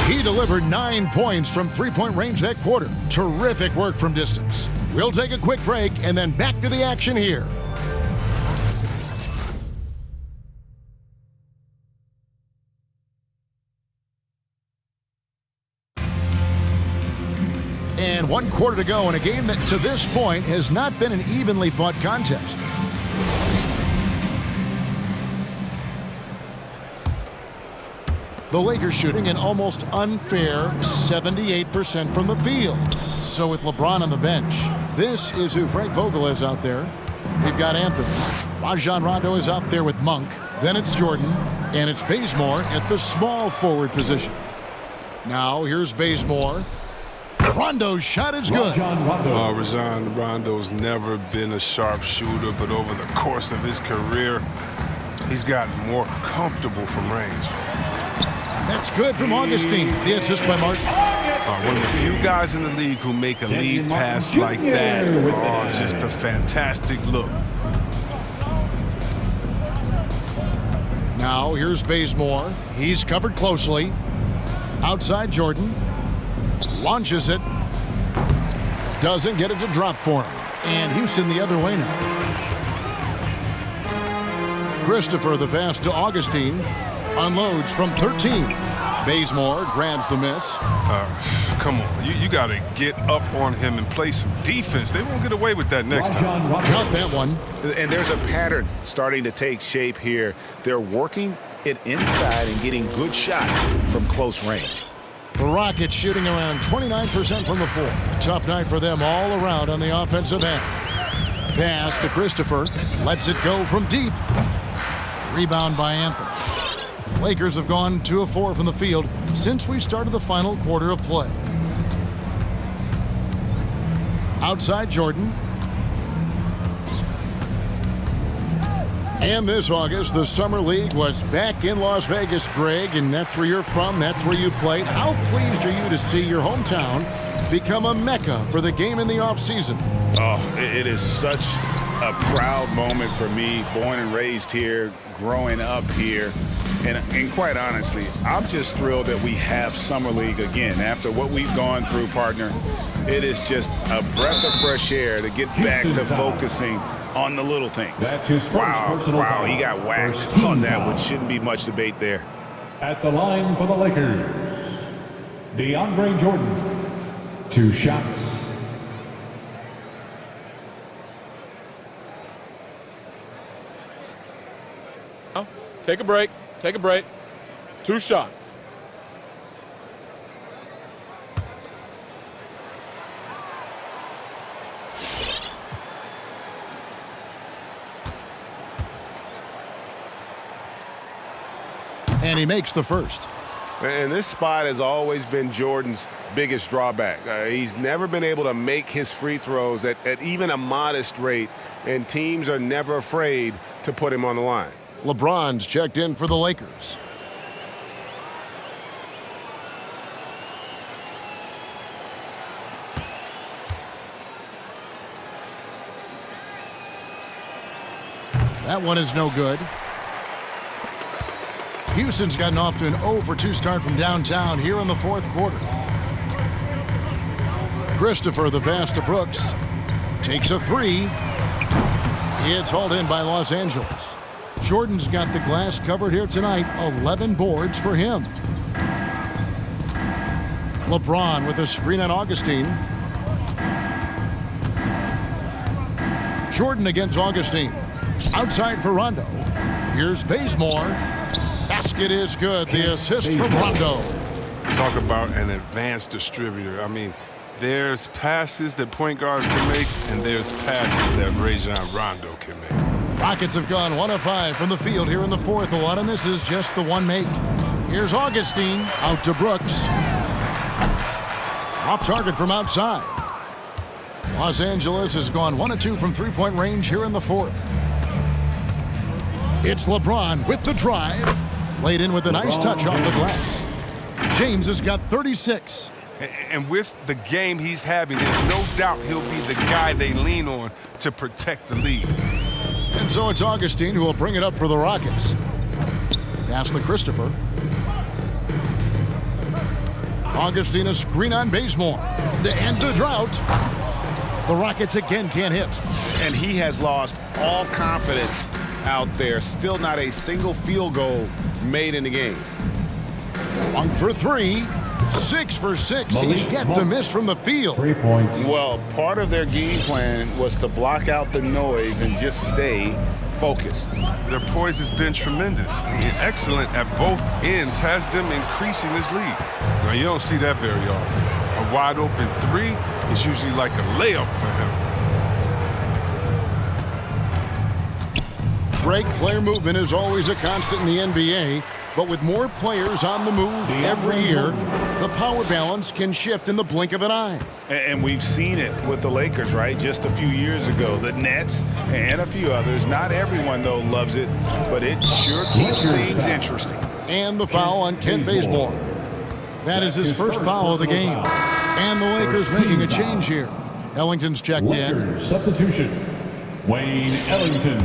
He delivered 9 points from three-point range that quarter. Terrific work from distance. We'll take a quick break and then back to the action here. And 1 quarter to go in a game that to this point has not been an evenly fought contest. The Lakers shooting an almost unfair 78% from the field. So with LeBron on the bench, this is who Frank Vogel is out there. We've got Anthony. Rajon Rondo is out there with Monk. Then it's Jordan. And it's Bazemore at the small forward position. Now here's Bazemore. Rondo's shot is good. Rajon Rondo's never been a sharp shooter, but over the course of his career, he's gotten more comfortable from range. That's good from Augustine. The assist by Martin. One of the few guys in the league who make a lead pass like that. Oh, just a fantastic look. Now here's Bazemore. He's covered closely. Outside Jordan. Launches it. Doesn't get it to drop for him. And Houston the other way now. Christopher the pass to Augustine. Unloads from 13. Bazemore grabs the miss. Come on. You got to get up on him and play some defense. They won't get away with that next time. Got that one. And there's a pattern starting to take shape here. They're working it inside and getting good shots from close range. The Rockets shooting around 29% from the floor. A tough night for them all around on the offensive end. Pass to Christopher. Lets it go from deep. Rebound by Anthony. Lakers have gone 2 of 4 from the field since we started the final quarter of play. Outside Jordan. And this August, the Summer League was back in Las Vegas, Greg, and that's where you're from, that's where you played. How pleased are you to see your hometown become a mecca for the game in the offseason? Oh, it is such a proud moment for me, born and raised here, growing up here. And quite honestly, I'm just thrilled that we have Summer League again. After what we've gone through, partner, it is just a breath of fresh air to get back to focusing on the little things. That's his first personal foul. He got whacked on that, which shouldn't be much debate there. At the line for the Lakers, DeAndre Jordan, 2 shots. Take a break. Take a break. 2 shots. And he makes the first. And this spot has always been Jordan's biggest drawback. He's never been able to make his free throws at even a modest rate, and teams are never afraid to put him on the line. LeBron's checked in for the Lakers. That one is no good. Houston's gotten off to an 0-for-2 start from downtown here in the fourth quarter. Christopher the pass to Brooks. Takes a 3. It's hauled in by Los Angeles. Jordan's got the glass covered here tonight. 11 boards for him. LeBron with a screen on Augustine. Jordan against Augustine. Outside for Rondo. Here's Bazemore. Basket is good. The assist from Rondo. Talk about an advanced distributor. I mean, there's passes that point guards can make, and there's passes that Rajon Rondo can make. Rockets have gone 1 of 5 from the field here in the fourth. A lot of misses, just the one make. Here's Augustine out to Brooks. Off target from outside. Los Angeles has gone 1 of 2 from three-point range here in the fourth. It's LeBron with the drive. Laid in with a nice touch off the glass. James has got 36. And with the game he's having, there's no doubt he'll be the guy they lean on to protect the lead. And so it's Augustine who will bring it up for the Rockets. Pass to Christopher. Augustine a screen on Bazemore. To end the drought. The Rockets again can't hit. And he has lost all confidence out there. Still not a single field goal made in the game. 1 for 3. 6 for 6. He's yet to miss from the field. 3 points. Well, part of their game plan was to block out the noise and just stay focused. Their poise has been tremendous. I mean, excellent at both ends, has them increasing this lead. Now, you don't see that very often. A wide open 3 is usually like a layup for him. Great player movement is always a constant in the NBA, but with more players on the move every year, the power balance can shift in the blink of an eye. And we've seen it with the Lakers, right? Just a few years ago. The Nets and a few others. Not everyone, though, loves it, but it sure keeps things interesting. And the foul on Kent Bazemore. That is his first foul of the game. And the Lakers making a change here. Ellington's checked in. Substitution. Wayne Ellington.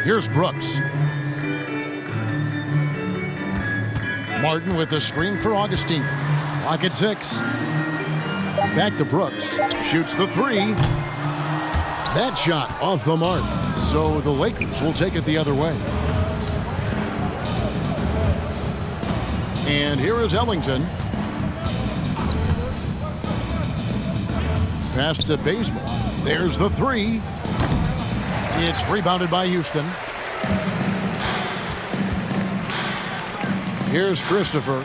Here's Brooks. Martin with the screen for Augustine. Clock at 6. Back to Brooks. Shoots the 3. That shot off the mark. So the Lakers will take it the other way. And here is Ellington. Pass to Bazemore. There's the 3. It's rebounded by Houston. Here's Christopher.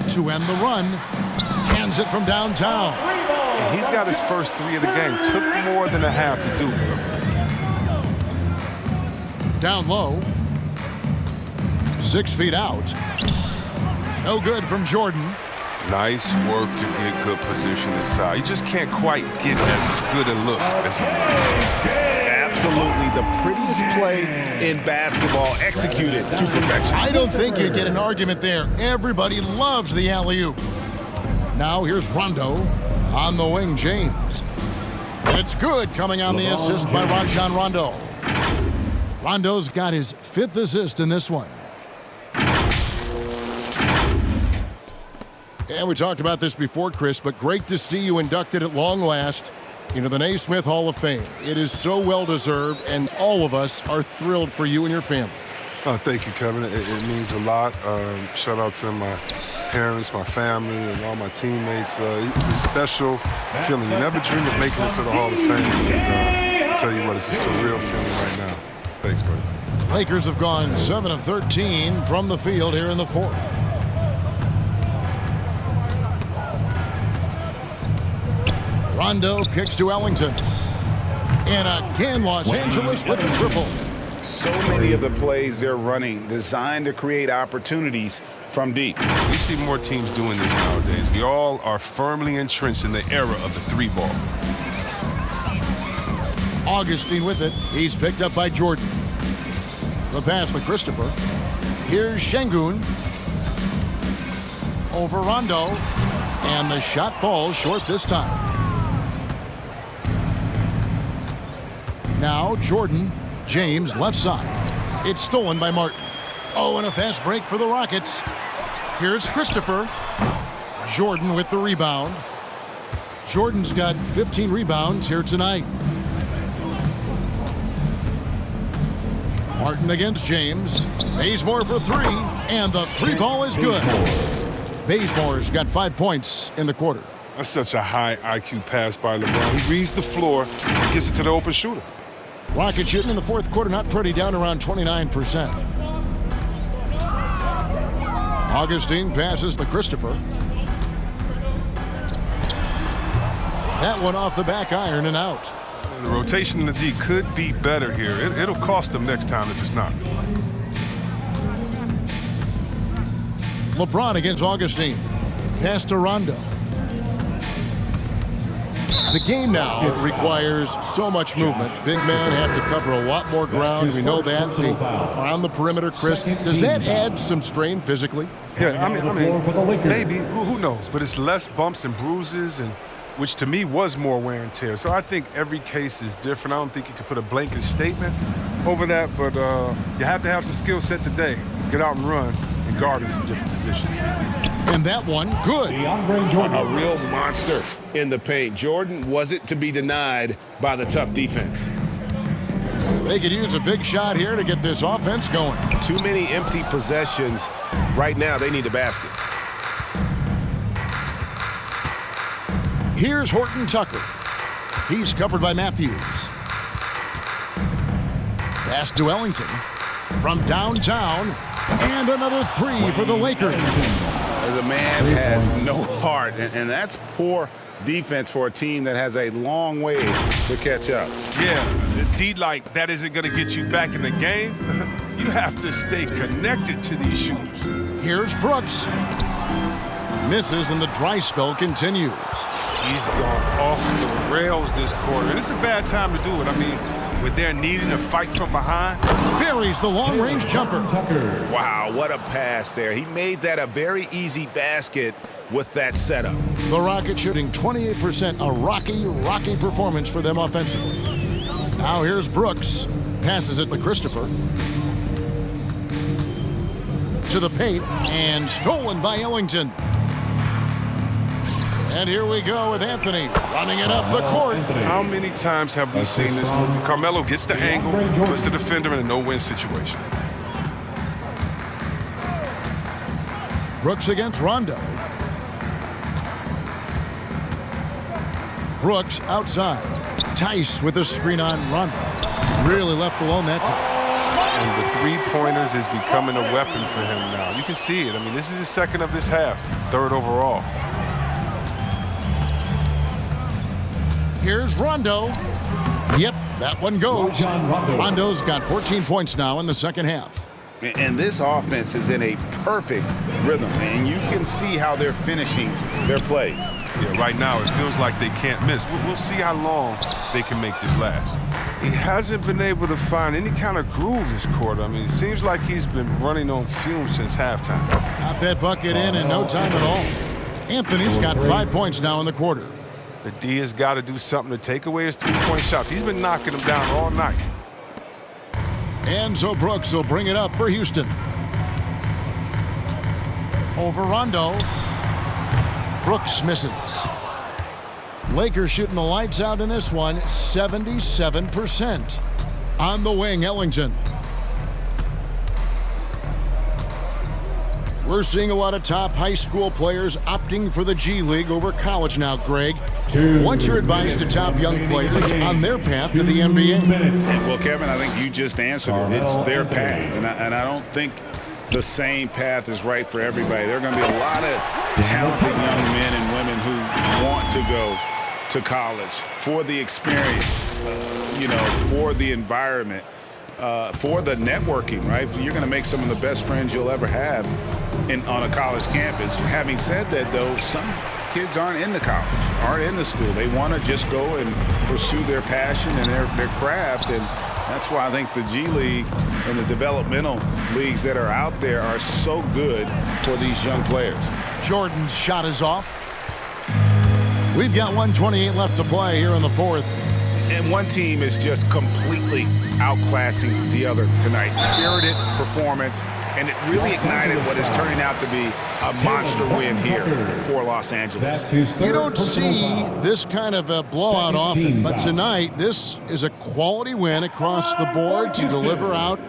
To end the run. Cans it from downtown. And he's got his first 3 of the game. Took more than a half to do it. Down low. 6 feet out. No good from Jordan. Nice work to get good position inside. You just can't quite get as good a look as he wants. Absolutely the prettiest play in basketball, executed to perfection. I don't think you'd get an argument there. Everybody loves the alley-oop. Now here's Rondo on the wing, James. It's good, coming on the assist by Rajon Rondo. Rondo's got his 5th assist in this one. And we talked about this before, Chris, but great to see you inducted at long last into the Naismith Hall of Fame. It is so well-deserved, and all of us are thrilled for you and your family. Oh, thank you, Kevin. It means a lot. Shout out to my parents, my family, and all my teammates. It's a special feeling. You never dream of making it to the Hall of Fame. And, I'll tell you what, it's a surreal feeling right now. Thanks, buddy. Lakers have gone 7 of 13 from the field here in the fourth. Rondo kicks to Ellington. And again, Los Angeles with the triple. So many of the plays they're running designed to create opportunities from deep. We see more teams doing this nowadays. We all are firmly entrenched in the era of the 3-ball. Augustine with it. He's picked up by Jordan. The pass to Christopher. Here's Şengün. Over Rondo. And the shot falls short this time. Now Jordan. James left side. It's stolen by Martin. Oh, and a fast break for the Rockets. Here's Christopher. Jordan with the rebound. Jordan's got 15 rebounds here tonight. Martin against James. Bazemore for 3. And the 3-ball is good. Bazemore's got 5 points in the quarter. That's such a high IQ pass by LeBron. He reads the floor, gets it to the open shooter. Rocket shooting in the fourth quarter, not pretty, down around 29%. Augustine passes to Christopher. That one off the back iron and out. The rotation in the D could be better here. It'll cost them next time if it's not. LeBron against Augustine. Pass to Rondo. The game now requires so much movement. Big men have to cover a lot more ground. We know that. They are on the perimeter, Chris. Does that add some strain physically? Yeah, I mean, maybe. Who knows? But it's less bumps and bruises, and which to me was more wear and tear. So I think every case is different. I don't think you could put a blanket statement over that, but you have to have some skill set today. Get out and run and guard in some different positions. And that one, good. A real monster in the paint. Jordan wasn't to be denied by the tough defense. They could use a big shot here to get this offense going. Too many empty possessions. Right now, they need a basket. Here's Horton Tucker. He's covered by Matthews. Pass to Ellington from downtown. And another three for the Lakers. The man has no heart, and that's poor defense for a team that has a long way to catch up. Yeah, D like that isn't going to get you back in the game. You have to stay connected to these shooters. Here's Brooks. Misses and the dry spell continues. He's gone off the rails this quarter, and it's a bad time to do it. I mean, when they're needing to fight from behind. Buries the long-range jumper. Wow, what a pass there. He made that a very easy basket with that setup. The Rockets shooting 28%, a rocky performance for them offensively. Now here's Brooks. Passes it to Christopher. To the paint, and stolen by Ellington. And here we go with Anthony running it up the court. How many times have we seen this? Carmelo gets the angle, puts the defender in a no-win situation. Brooks against Rondo. Brooks outside. Tice with a screen on Rondo. Really left alone that time. And the three-pointers is becoming a weapon for him now. You can see it. I mean, this is his second of this half, third overall. Here's Rondo. Yep, that one goes. Rondo's got 14 points now in the second half. And this offense is in a perfect rhythm, and you can see how they're finishing their plays. Yeah, right now it feels like they can't miss. We'll see how long they can make this last. He hasn't been able to find any kind of groove this quarter. I mean, it seems like he's been running on fumes since halftime. Got that bucket in no time at all. Anthony's got 5 points now in the quarter. The D has got to do something to take away his three-point shots. He's been knocking them down all night. And so Brooks will bring it up for Houston. Over Rondo. Brooks misses. Lakers shooting the lights out in this one, 77%. On the wing, Ellington. We're seeing a lot of top high school players opting for the G League over college now, Greg. What's your advice to top young players on their path to the NBA? Well, Kevin, I think you just answered it. It's their path, and I don't think the same path is right for everybody. There are going to be a lot of talented young men and women who want to go to college for the experience, for the environment, for the networking, right? You're going to make some of the best friends you'll ever have on a college campus. Having said that, though, some kids aren't in the college, aren't in the school. They want to just go and pursue their passion and their craft, and that's why I think the G League and the developmental leagues that are out there are so good for these young players. Jordan's shot is off. We've got 1:28 left to play here in the fourth. And one team is just completely outclassing the other tonight. Spirited performance, and it really ignited what is turning out to be a monster win here for Los Angeles. You don't see this kind of a blowout often, but tonight this is a quality win across the board to deliver out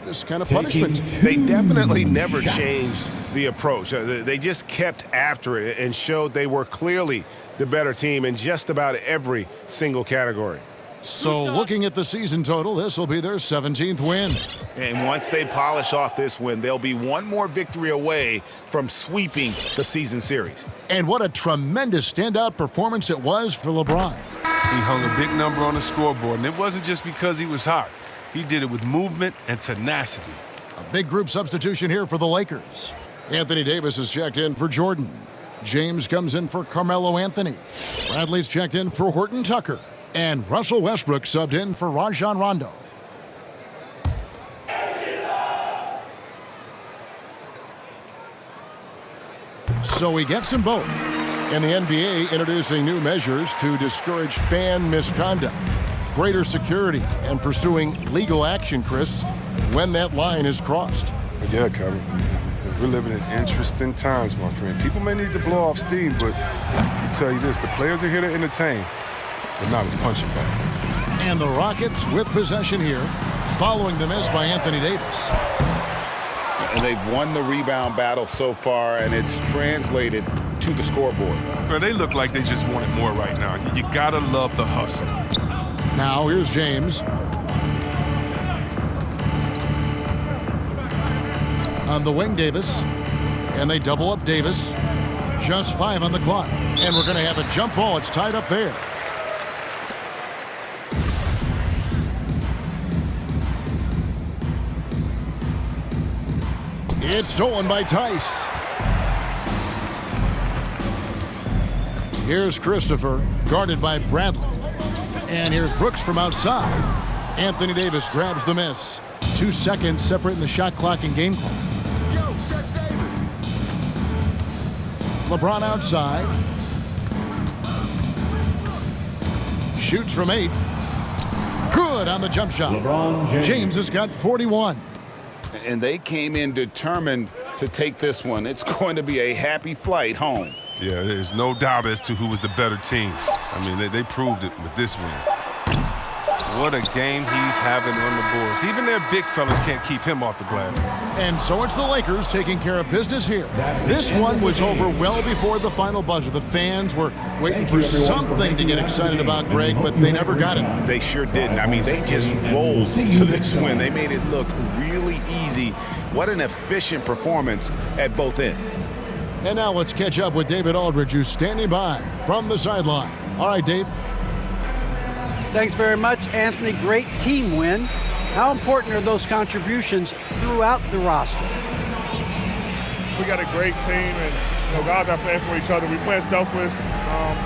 this kind of punishment. They definitely never changed the approach. They just kept after it and showed they were clearly the better team in just about every single category. So looking at the season total, this will be their 17th win. And once they polish off this win, they'll be one more victory away from sweeping the season series. And what a tremendous standout performance it was for LeBron. He hung a big number on the scoreboard, and it wasn't just because he was hot. He did it with movement and tenacity. A big group substitution here for the Lakers. Anthony Davis is checked in for Jordan. James comes in for Carmelo Anthony. Bradley's checked in for Horton Tucker. And Russell Westbrook subbed in for Rajon Rondo. So he gets them both. And the NBA introducing new measures to discourage fan misconduct. Greater security and pursuing legal action, Chris, when that line is crossed. Yeah, Kevin. We're living in interesting times, my friend. People may need to blow off steam, but I tell you this, the players are here to entertain, but not as punching bags. And the Rockets with possession here, following the miss by Anthony Davis. And they've won the rebound battle so far, and it's translated to the scoreboard. Well, they look like they just want it more right now. You gotta love the hustle. Now here's James. On the wing, Davis. And they double up Davis. Just 5 on the clock. And we're going to have a jump ball. It's tied up there. It's stolen by Tice. Here's Christopher, guarded by Bradley. And here's Brooks from outside. Anthony Davis grabs the miss. 2 seconds separating the shot clock and game clock. LeBron outside. Shoots from 8. Good on the jump shot. LeBron James has got 41. And they came in determined to take this one. It's going to be a happy flight home. Yeah, there's no doubt as to who was the better team. I mean, they proved it with this win. What a game he's having on the boards. Even their big fellas can't keep him off the glass. And so it's the Lakers taking care of business here. This one was over well before the final buzzer. The fans were waiting for something to get excited about, Greg, but they never got it. They sure didn't. I mean, they just rolled to this win. They made it look really easy. What an efficient performance at both ends. And now let's catch up with David Aldridge, who's standing by from the sideline. All right, Dave. Thanks very much, Anthony. Great team win. How important are those contributions throughout the roster? We got a great team, and guys are playing for each other. We play selfless.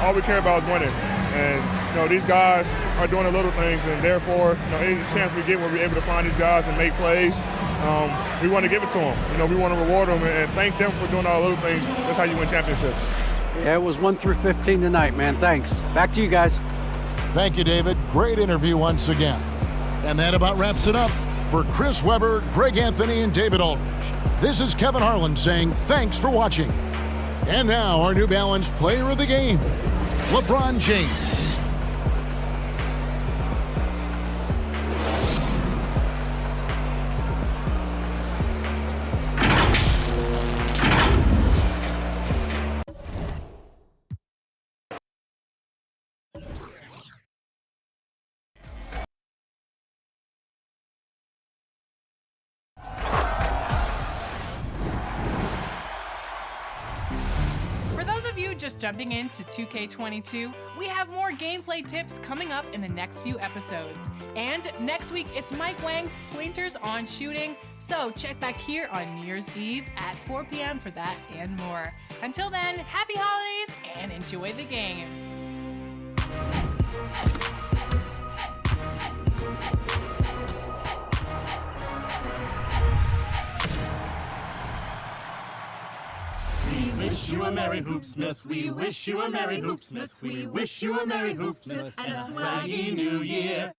All we care about is winning. And these guys are doing the little things, and therefore, any chance we get where we're able to find these guys and make plays, we want to give it to them. We want to reward them and thank them for doing all the little things. That's how you win championships. Yeah, it was 1 through 15 tonight, man. Thanks. Back to you guys. Thank you, David. Great interview once again. And that about wraps it up. For Chris Webber, Greg Anthony, and David Aldridge, this is Kevin Harlan saying thanks for watching. And now our New Balance player of the game, LeBron James. Just jumping into 2K22, we have more gameplay tips coming up in the next few episodes. And next week, it's Mike Wang's Pointers on Shooting, so check back here on New Year's Eve at 4 p.m. for that and more. Until then, happy holidays and enjoy the game. We wish you a Merry Hoopsmas. We wish you a Merry Hoopsmas. We wish you a Merry Hoopsmas and a Swaggy New Year.